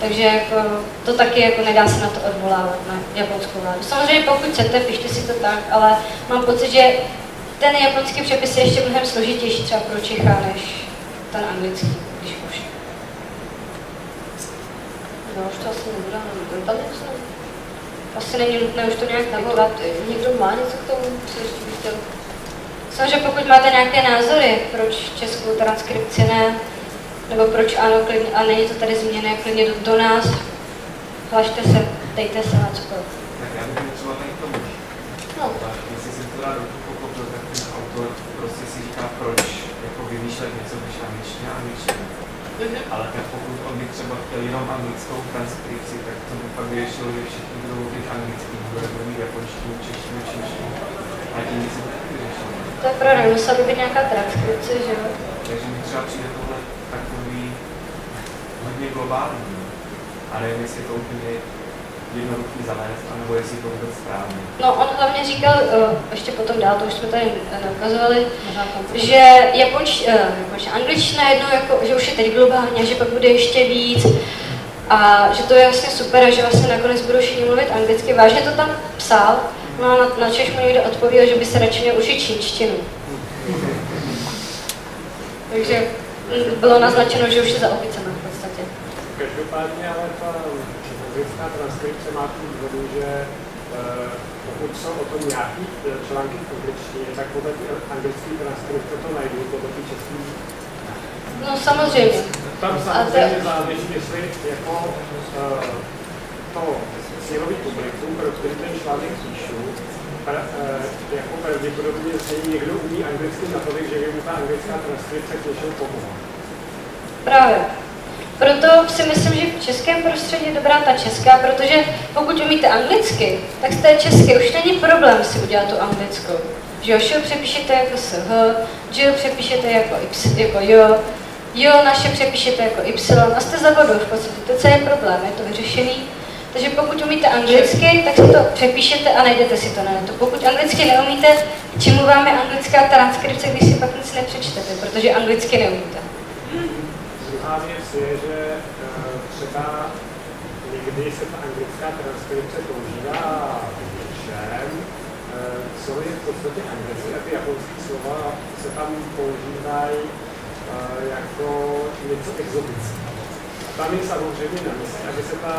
Takže jako, to taky jako nedá se na to odvolávat, na japonskou vládu. Samozřejmě pokud chcete, pište si to tak, ale mám pocit, že ten japonský přepis je ještě mnohem složitější třeba pro Čecha, než ten anglický, když už. No už to asi nebude, ale tam něco. Asi není nutné už to nějak vytvat. Někdo má něco k tomu, co ještě bych chtěl? Samozřejmě pokud máte nějaké názory, proč českou transkripci ne, nebo proč ano, klidně, a není to tady změněné, klidně do nás, hlašte se, dejte se na cokoliv. Tak já bych třeba tady k tomu. No. Jestli jsem to rád pochopil, tak ten autor prostě si říká, proč jako vymýšlet něco, když angličtina a angličtina. Ale tak pokud on by třeba chtěl jenom anglickou transkripci, tak to by pak vyřešil, že všichni budou mluvit anglicky, budou mít japonštinu, češtinu, čínštinu. A tím by se to taky vyřešilo. To je pravda, musela by být nějaká transkripce, že jo? Takže mi třeba přijde tohle takový hodně globální. A nevím, jestli je to úplně jednoduchý zavést, anebo jestli to vůbec správně. No, on hlavně říkal, ještě potom dál, to už jsme tady neukazovali, že angličtina jednou, jako, že už je teď globálně, že pak bude ještě víc a že to je vlastně super a že vlastně nakonec budou všichni mluvit anglicky. Vážně to tam psal, no a na Češ mu někdo odpověděl, že by se radši měl učit čínštinu. Takže bylo naznačeno, že už je za opicema v podstatě. Každopádně ale ta anglická transkripce má tu výhodu, že pokud jsou o tom nějaký články v angličtině, tak podle anglické transkripce to najdou, podle ty český. No samozřejmě. Tam samozřejmě záleží, jestli jako to cílový publikum, pro který ten článek píšu, jako pravděpodobně někdo umí anglicky natolik, že by mu ta anglická transkripce k něčemu pomohla. Právě. Proto si myslím, že v českém prostředí je dobrá ta česká, protože pokud umíte anglicky, tak z té české už není problém si udělat tu anglickou. Že jo, šel přepíšete jako sh, jo přepíšete jako jo naše přepíšete jako y a jste za vodou v podstatě, to je celý problém, je to vyřešený. Takže pokud umíte anglicky, tak si to přepíšete a najdete si to na netu. Pokud anglicky neumíte, k čemu vám je anglická transkripce, když si pak nic nepřečtete, protože anglicky neumíte. Druhá věc je, že třeba někdy se ta anglická transkripce používá všem, co je v podstatě anglicky a ty japonské slova se tam používají jako něco exotického. Tam je samozřejmě na mysli, aby se ta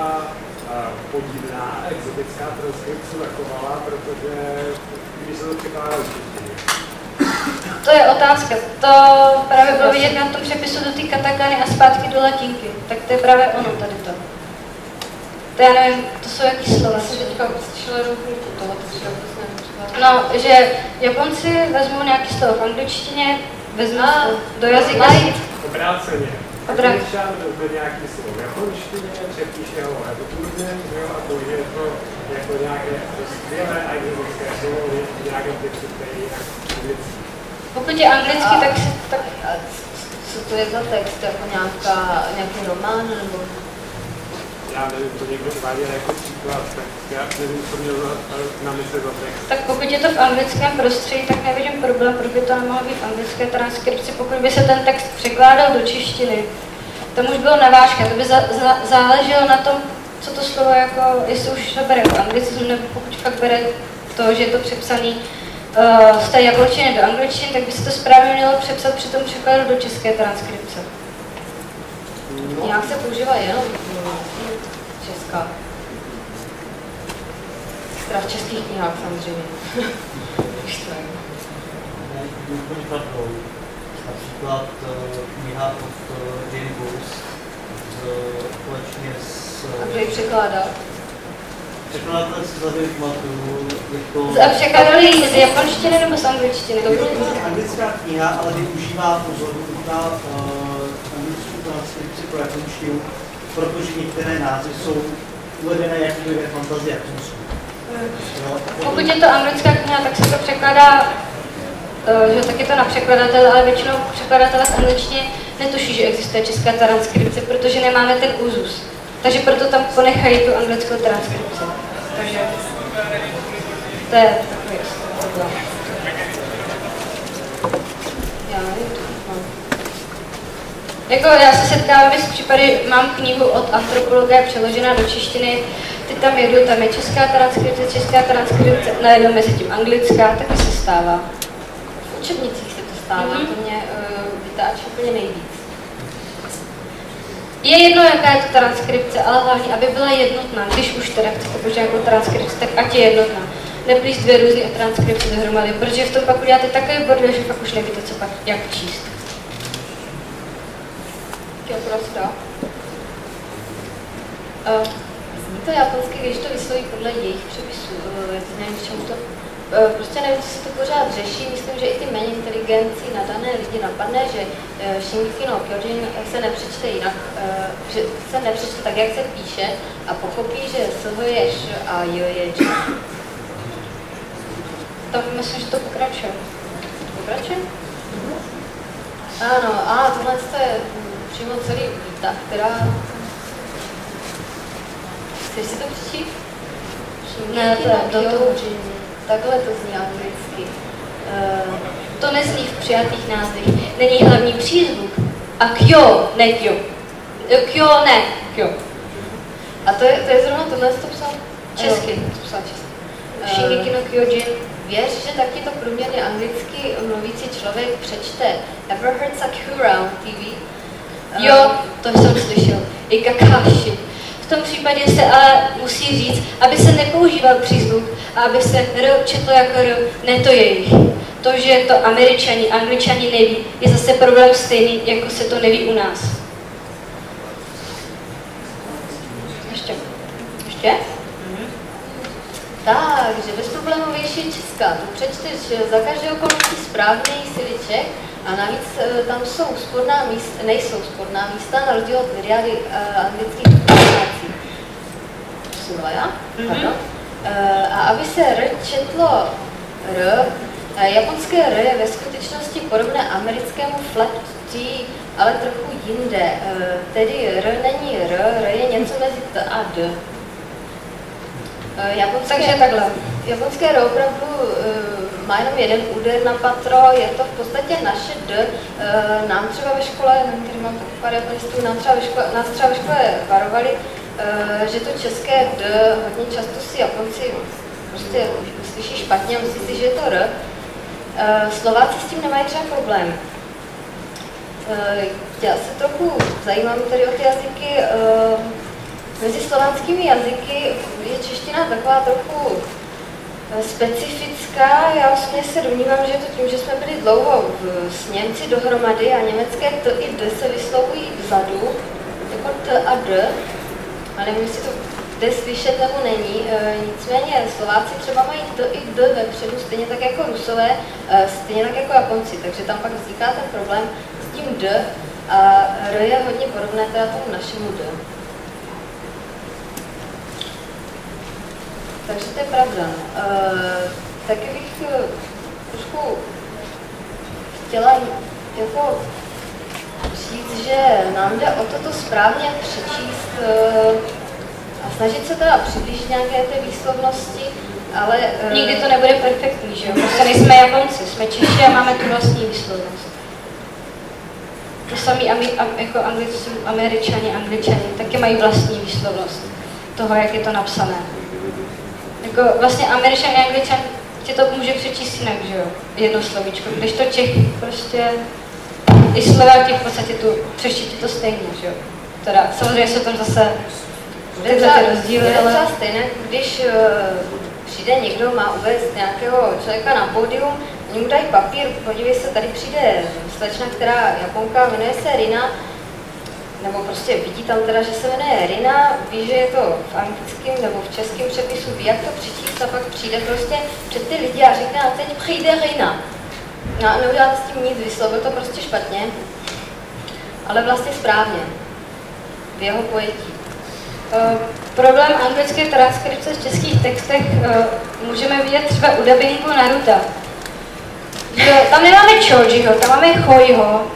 podivná exotická transkripce zachovala, protože když se to překládá určitě. To je otázka. To právě bylo vidět na tom přepisu do té katakany a zpátky do latinky. Tak to je právě ono tady to. To já nevím, to jsou jaký slova. No, že Japonci vezmou nějaký slovo v angličtině, vezmou do jazyka. Obráceně. Angličan vezme nějaký slovo v japonštině, přepíše ho turnem, a použije to jako nějaké skvělé a exotické slovo v nějakém textu, který je jinak anglický. Pokud je anglicky, tak co to je za text? Jako nějaký román nebo? Já nevím, to někdo uváděl jako příklad, tak já nevím, co měl na mysli za text. Tak pokud je to v anglickém prostředí, tak nevidím problém, proč by to nemohlo být v anglické transkripci, pokud by se ten text překládal do češtiny. Tam už bylo navážka, to by záleželo na tom, co to slovo jako, jestli už to bere v anglicismu, nebo pokud fakt bere to, že je to přepsaný z té japonštiny do angličtiny, tak by se to správně mělo přepsat při tom překladu do české transkripce. No. Nějak se používá jenom česká. Teda v českých knihách samozřejmě. Například kniha od Jane Gould, A kdo ji překládal? Překladatel se tady pamatuju, A překládali z japonštiny nebo z angličtiny? to je anglická kniha, ale využívá pozoru na anglickou transkripci pro japonštinu, protože některé názvy jsou uvedené jako ve fantazii japonskou. Pokud je to anglická kniha, tak se to překládá, že tak je to na překladatel, ale většinou překladatelé v angličtině netuší, že existuje česká transkripce, protože nemáme ten úzus. Takže proto tam ponechají tu anglickou transkripci. Takže to je takový problém. Já se setkávám s případy, mám knihu od antropologa přeložená do češtiny, ty tam jedu, tam je česká transkripce, najednou mezi tím anglická, taky se stává. V učebnicích se to stává, to mě vytáčí úplně nejvíc. Je jedno, jaká je to transkripce, ale hlavně, aby byla jednotná. Když už teda chcete použít nějakou transkripci, tak ať je jednotná. Neplíst dvě různé transkripce dohromady, protože v tom pak uděláte takový bordel, že pak už nevíte, co pak, jak číst. Prostě. Zní to japonsky, když to vysloví podle jejich přepisů. Nevím, k čemu to... Prostě nevím, co se to pořád řeší. Myslím, že i ty méně inteligencí nadané lidi napadne, že Shingeki no Kyojin se nepřečte jinak, že se nepřečte tak, jak se píše a pochopí, že SH je Š a J je Č. Tak myslím, že to pokračuje. Pokračuje? Ano, a tohle je přímo celý výtah, která... Chceš si to přečíst? Ne, to je do toho. Takhle to zní anglicky. To nezní v přijatých názvech. Není hlavní přízvuk. A kyo, ne kyo. Kyo, ne kyo. A to je zrovna tohle, to psal Česky. To psal česky. Shingeki no Kyojin. Věř, že taky to průměrně anglicky mluvící člověk přečte Ever heard Sakura on TV? Jo, to jsem slyšel. I Kakashi. V tom případě se ale musí říct, aby se nepoužíval přízvuk a aby se R četlo jako R, ne to jejich. To, že to Američani, Angličani neví, je zase problém stejný, jako se to neví u nás. Ještě? Takže bezproblémovější česká. Tu přečteš za každé okolností správný siliček a navíc tam jsou sporná místa, nejsou sporná místa, na rozdíl od myriády anglických pronunciací. A aby se R četlo R, japonské R je ve skutečnosti podobné americkému flat T, ale trochu jinde. Tedy R není R je něco mezi T a D. Takže takhle. Japonské R opravdu má jenom jeden úder na patro, je to v podstatě naše D. Nám třeba ve škole, který mám pár japonistů, nás třeba ve škole varovali, že to české D hodně často si Japonci prostě slyší špatně a myslí si, že je to R. Slováci s tím nemají třeba problém. Já se trochu zajímám tady o ty jazyky. Mezi slovanskými jazyky je čeština taková trochu specifická. Já vlastně se domnívám, že je to tím, že jsme byli dlouho s Němci dohromady a německé T i D se vyslovují vzadu, jako T a D. A nevím, jestli to jde slyšet nebo není. Nicméně Slováci třeba mají T i D vepředu, stejně tak jako Rusové, stejně tak jako Japonci. Takže tam pak vzniká ten problém s tím D a R je hodně podobné teda tomu našemu D. Takže to je pravda. Taky bych trošku chtěla jako říct, že nám jde o toto správně přečíst a snažit se teda přiblížit nějaké té výslovnosti, ale... Nikdy to nebude perfektní, že jo? Prostě nejsme Japonci, jsme Češi a máme tu vlastní výslovnost. To samý jako Američani, Angličani, taky mají vlastní výslovnost toho, jak je to napsané. Jako vlastně Američan a Angličan ti to může přečíst jinak, že jo? Jedno slovíčko, když to Čech prostě... I Slováky v podstatě tu přečtí to stejně, že jo? Teda samozřejmě jsou tam zase tyhle ty rozdíly, ale... třeba stejné, když přijde někdo, má uvést nějakého člověka na pódium, oni mu dají papír, podívej se, tady přijde slečna, která Japonka, jmenuje se Rina, nebo prostě vidí tam teda, že se jmenuje Rina, ví, že je to v anglickém nebo v českém přepisu, ví, jak to přečíst a pak přijde prostě před ty lidi a řekne, a teď přijde Rina. No a neudělat s tím nic, vyslovil to prostě špatně, ale vlastně správně, v jeho pojetí. Problém anglické transkripce v českých textech můžeme vidět třeba u dabingu Naruta. Tam nemáme Chojiho, tam máme Choiho,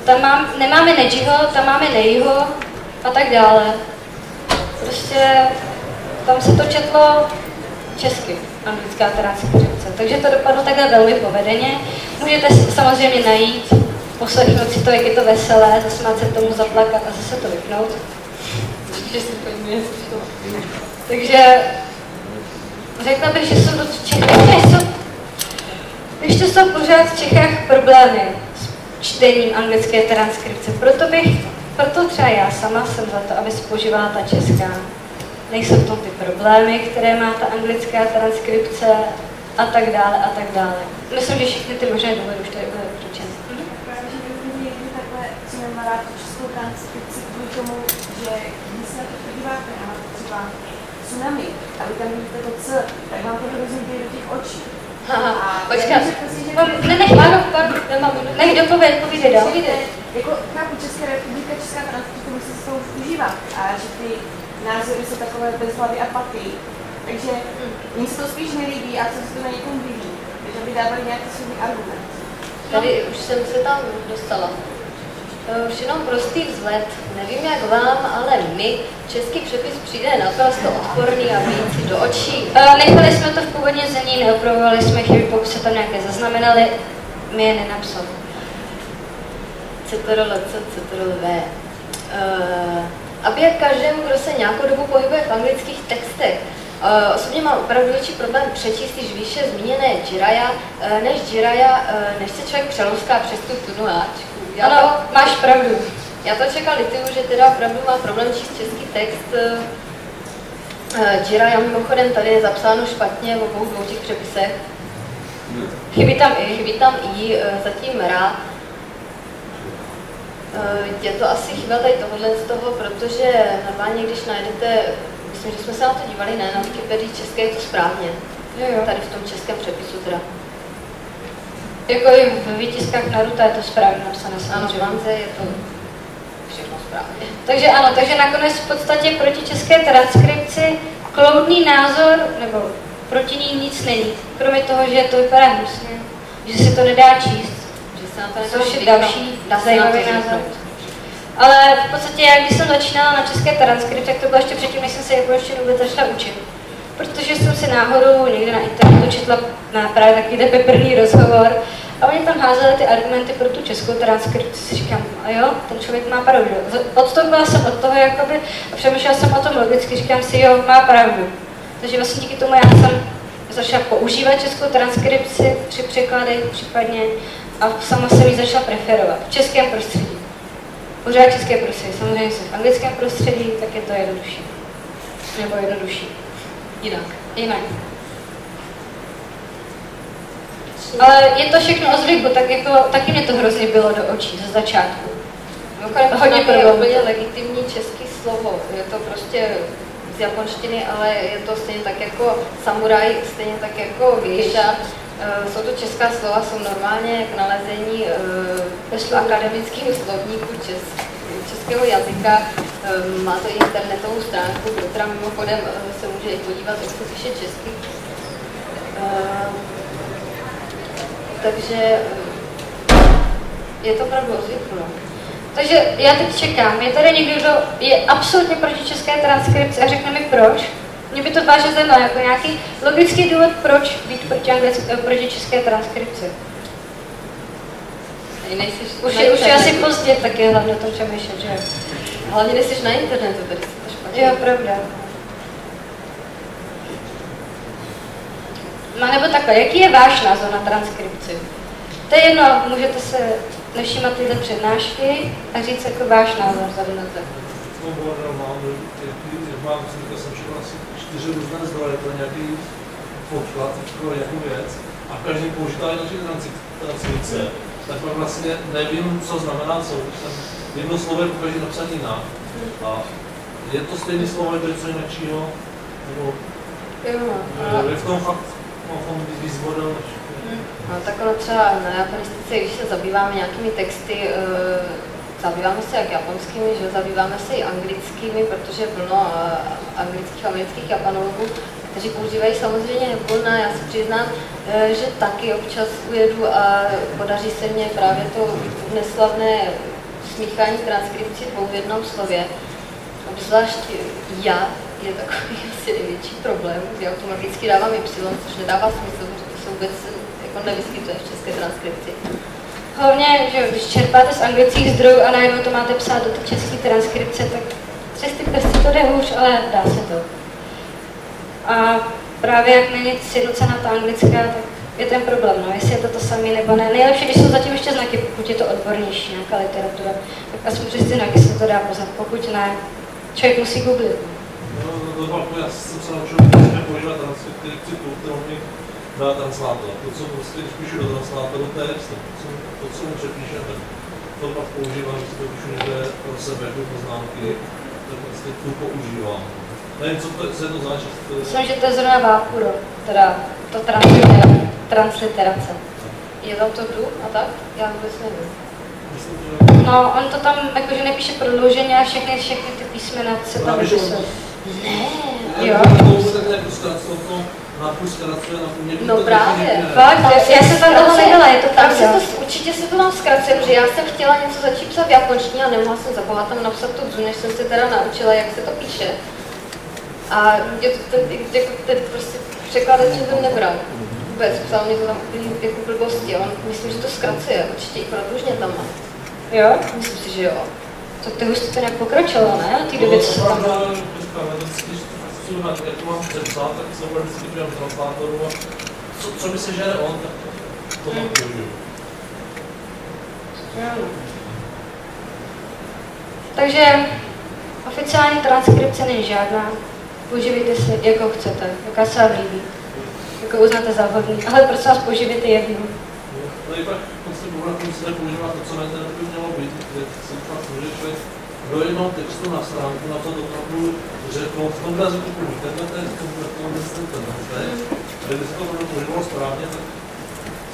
tam nemáme Nejiho, tam máme Neiho a tak dále. Prostě tam se to četlo česky, anglická transkripce. Takže to dopadlo takhle velmi povedeně. Můžete si samozřejmě najít, poslechnout si to, jak je to veselé, zasmát se tomu, zaplakat a zase to vypnout. Takže řekla bych, že jsou to ještě jsou pořád v Čechách problémy s čtením anglické transkripce. Proto třeba já sama jsem za to, aby se používala ta česká. Nejsou to ty problémy, které má ta anglická transkripce a tak dále a tak dále. Myslím, že všechny ty možné důvody už tady byly řečeny. Právě, že někdy takhle, co nemá rád tu českou transkripci kvůli tomu, že když se na to podíváte a na to třeba tsunami, a vy tam vidíte to C, tak vám to hrozně jde do těch očí. Počkat, nech dopovědět dál. Jako chápu, Česká republika, Česká transkripce musí se toho užívat a že ty názory jsou takové bezhlavy a paty. Takže mně se to spíš nelíbí a co se to na někom líbí. Takže aby dávali nějaký svůj argument. Tady už jsem se tam dostala. Už jenom prostý vzhled. Nevím jak vám, ale my, český přepis přijde naprosto odporný a bijící do očí. Nechali jsme to v původně znění, neopravovali jsme chyby, pokud se tam nějaké zaznamenali, my je nenapsali. Ctrl-V. Aby jak každému, kdo se nějakou dobu pohybuje v anglických textech, osobně mám opravdu větší problém přečíst již výše zmíněné Jiraiya, než se člověk přelouská přes tu tunu áčku. Ano, máš pravdu. Já to čekal Litiu, že teda opravdu má problém číst český text. Jiraiya mimochodem tady je zapsáno špatně v obou dvou těch přepisech. Chybí tam i, zatím rád. Je to asi chyba tady tohohle z toho, protože normálně, když najdete, myslím, že jsme se na to dívali, ne, na Wikipedii české je to správně. Jo. Tady v tom českém přepisu teda. Jako i v výtiskách Naruta je to správně napsané. Ano, v Manze je to všechno správně. Takže ano, takže nakonec v podstatě proti české transkripci kloudný názor, nebo proti ní nic není. Kromě toho, že to vypadá hnusně, že se to nedá číst. Což je další zajímavý názor. Ale v podstatě, jak když jsem začínala na české transkripci, tak to bylo ještě předtím, než jsem se japonštinu vůbec začala učit. Protože jsem si náhodou někde na internetu četla na právě takový peprný rozhovor a oni tam házeli ty argumenty pro tu českou transkripci. Si říkám, a jo, ten člověk má pravdu. Odstoupila jsem od toho jakoby a přemýšlela jsem o tom logicky, říkám si, jo, má pravdu. Takže vlastně díky tomu já jsem začala používat českou transkripci při překladech případně a sama jsem ji začala preferovat v českém prostředí. Pořád české prostředí, samozřejmě v anglickém prostředí, tak je to jednodušší. Nebo jednodušší. Jinak. Ale je to všechno o zvyku, tak jako, taky mě to hrozně bylo do očí ze začátku. Hodně je úplně legitimní český slovo. Je to prostě z japonštiny, ale je to stejně tak jako samuraj, stejně tak jako geisha. Jsou to česká slova, jsou normálně k nalezení v akademickém slovníku českého jazyka. Má to internetovou stránku, která mimochodem se může i podívat, jak se píše česky. Takže je to opravdu o zvyku. Takže já teď čekám, je tady někdo, kdo je absolutně proti české transkripci a řekne mi proč. Mě by to vážně zajímalo, jako nějaký logický důvod, proč být proti české transkripci. Už je asi pozdě, tak je hlavně o tom přemýšlet, že jo. Hlavně nejsi na internetu, tady si to špatně. Jo, pravda. No nebo takhle, jaký je váš názor na transkripci? To je jedno, můžete se nevšímat tyhle přednášky a říct jako váš názor za minutu. Mám jsem všechno asi 4 různé zdroje, to je nějaký podklad pro nějakou věc a každý používá jednotlivé transkripce, tak pak vlastně nevím, co znamená co, když jsem jedno slovo je pokaždé napsané jinak. A je to stejné slovo, je to něco jiného, nebo je v tom fakt víc model než... No tak ono třeba na japonistice, když se zabýváme nějakými texty, zabýváme se jak japonskými, že zabýváme se i anglickými, protože je plno anglických a amerických japanologů, kteří používají samozřejmě Hebburna. Já se přiznám, že taky občas ujedu a podaří se mně právě to neslavné smíchání transkripcí dvou v jednom slově. Obzvlášť já je takový asi největší problém, kdy automaticky dávám Y, což nedává smysl, protože to se vůbec jako nevyskytuje v české transkripci. Hlavně, že když čerpáte z anglických zdrojů a najednou to máte psát do té české transkripce, tak přes ty prsty to jde hůř, ale dá se to. A právě jak není sjednocená ta anglická, tak je ten problém, no, jestli je to to samé nebo ne. Nejlepší, když jsou zatím ještě znaky, pokud je to odbornější nějaká literatura, tak aspoň přes ty znaky se to dá poznat, pokud ne, člověk musí googlit. No, já jsem se naučil používat transkripci, kterou mi dá translátor. To, co prostě, když píšu do translátoru text, to, co mu přepíše, tak to pak používám, když si to píšu někde pro sebe, jako poznámky, tak prostě tu používám. Nevím, co je to značí. Myslím, že to je zrovna Vápuro, teda to transliterace. Je tam to tu a tak? Já vůbec nevím. No, on to tam jakože nepíše prodlouženě a všechny ty písmena se tam vypisují. Ne, jo. No právě. Fakt, já jsem tam toho nedala, je to pravda. Určitě se to tam zkracuje, protože já jsem chtěla něco začít psat v japonštině a nemohla jsem za boha tam napsat tu dzu, než jsem se teda naučila, jak se to píše. A ten prostě překladač to nebral. Vůbec, psal mě to tam úplně jako blbosti, on myslím, že to zkracuje, určitě i prodlužně tam má. Jo? Myslím si, že jo. Tak ty už to nějak pokročilo, ne? Ty doby, co se tam dalo. Jak to mám přepsat, tak se bude vždycky přijám translátoru a co by se žere on, tak to mám použiju. Takže oficiální transkripce není žádná. Používejte si, jakou chcete, jaká se vám líbí, jakou uznáte za vhodný, ale prosím vás, používejte jednu. No i pak prostě bohatým se používá to, co na internetu mělo být, kde si fakt může člověk do jednoho textu na stránku napsat opravdu řekl, v tomhle jazyku použít tenhle text, tenhle text, a kdyby se to používalo správně, tak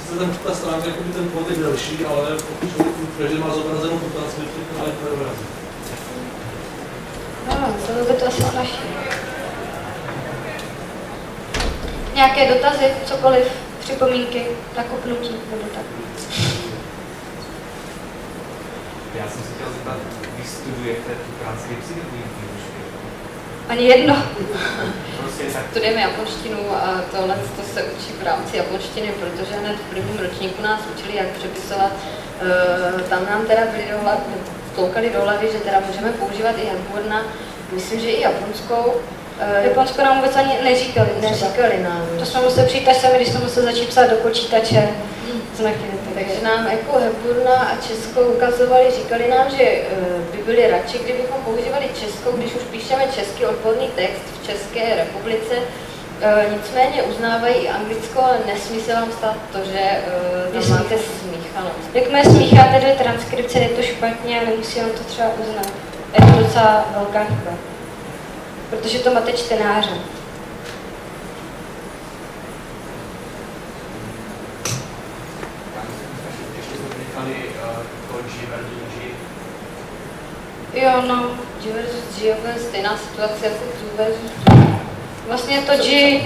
sice ta stránka jako by ten kód je delší, ale pokud člověk každý má zobrazenou tu transkripci, to je pro jazyk. No, to by to asi snaží. Nějaké dotazy, cokoliv, připomínky, nakopnutí, nebo tak. Já jsem se chtěl zeptat, vy studujete tu transkripci nebo ji využijete? Ani jedno. Prostě tak. Studujeme japonštinu a tohle to se učí v rámci japonštiny, protože hned v prvním ročníku nás učili, jak přepisovat. Tam nám teda vtoukali do hlavy, že teda můžeme používat i Hebburna, myslím, že i japonskou. Japonsko nám vůbec ani neříkali. Neříkali nám. To jsme museli přijít až sami, když jsme museli začít psát do počítače znaky. Takže nám jako Hebburna a českou ukazovali, říkali nám, že by byli radši, kdybychom používali českou, když už píšeme český odborný text v České republice. Nicméně uznávají i anglickou, ale nesmí se vám stát to, že tam máte smíchanost. Jakmile smícháte dvě transkripce, je to špatně a nemusí vám to třeba uznat. Je to docela velká chyba. Protože to máte čtenáře. Ještě jsme říkali to G versus G. Jo, no. G versus G je stejná situace jako G versus G. Vlastně to G,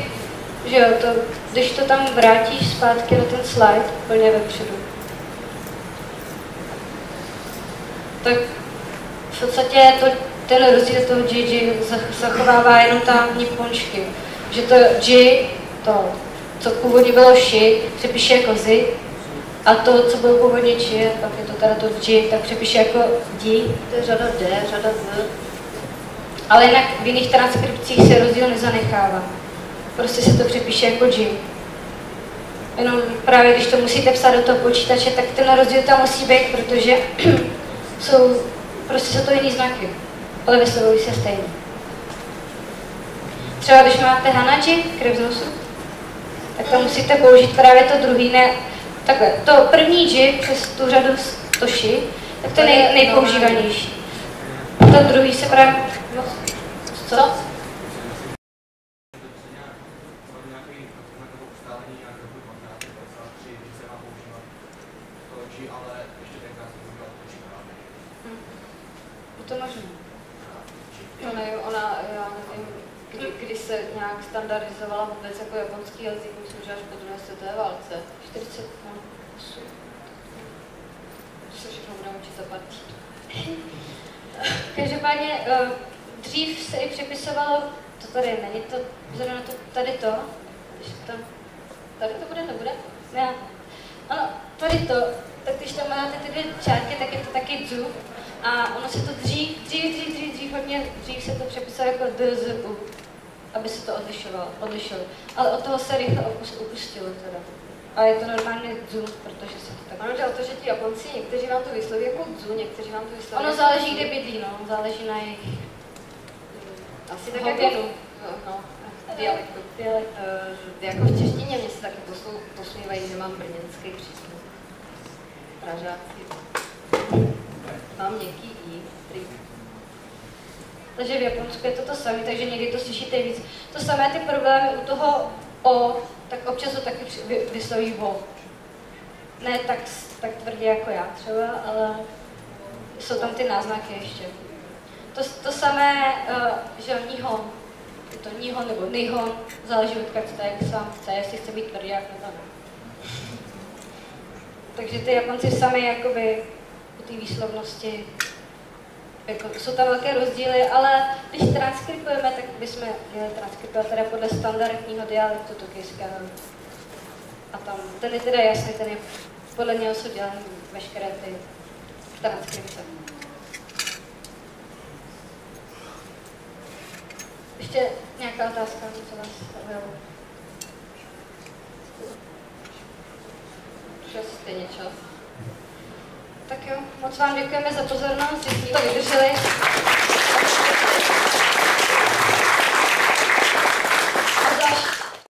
že jo, to, když to tam vrátíš zpátky na ten slide, úplně vepředu, tak v podstatě ten rozdíl toho GG zachovává jenom ta nipončky. Že to G, to, co původně bylo ši, přepíše jako zi, a to, co bylo původně či, pak je to teda to G, tak přepíše jako di. To je řada D, řada Z. Ale jinak v jiných transkripcích se rozdíl nezanechává. Prostě se to přepíše jako G. Jenom právě když to musíte psát do toho počítače, tak ten rozdíl tam musí být, protože prostě jsou to jiný znaky, ale vyslovují se stejně. Třeba když máte hanaji, krev z nosu, tak tam musíte použít právě to druhý, ne, takhle, to první G přes tu řadu toši tak to je nejpoužívanější. A to druhý se právě... Co? To možná. No ne, ona, já nevím, kdy se nějak standardizovala vůbec jako japonský jazyk, myslím, že až po druhé světové válce. 48. To se všechno budeme učit zapatí. Každopádně dřív se i přepisovalo, to tady není to, vzhledem na to, tady to, tady to bude, nebude? Ne. Ano, tady to, tak když tam máte ty dvě čárky, tak je to taky dzu. A ono se to dřív se to přepisovalo jako DZU, aby se to odlišilo. Ale od toho se rychle upustilo teda. A je to normálně dzu, protože se to tak... Ano, jde o to, že ti Japonci, někteří vám to vysloví jako dzu, někteří vám to vysloví... Ono záleží, kde bydlí, no, záleží na jejich... Asi tak jako... No, dialektu. Jako v češtině mě se taky posmívají, že mám brněnský přízvuk. Pražáci. Mám měkký i, Takže v Japonsku je to samé, takže někdy to slyšíte víc. To samé ty problémy u toho O, tak občas to taky vysloví O. Ne tak tvrdě jako já třeba, ale jsou tam ty náznaky ještě. To samé, že Nihon, je to Nihon nebo Nihon, záleží od každého, jak sám chce, jestli chce být tvrdý, jak nebo ne. Takže ty Japonci sami jakoby u té výslovnosti, jako, jsou tam velké rozdíly, ale když transkripujeme, tak bychom měli transkripovat teda podle standardního dialektu tokijského. A tam, ten je teda jasný, ten je podle něho jsou dělané veškeré ty transkripce. Ještě nějaká otázka, co vás zaujalo? Už asi stejně čas. Tak jo, moc vám děkujeme za pozornost, že jste to vydrželi.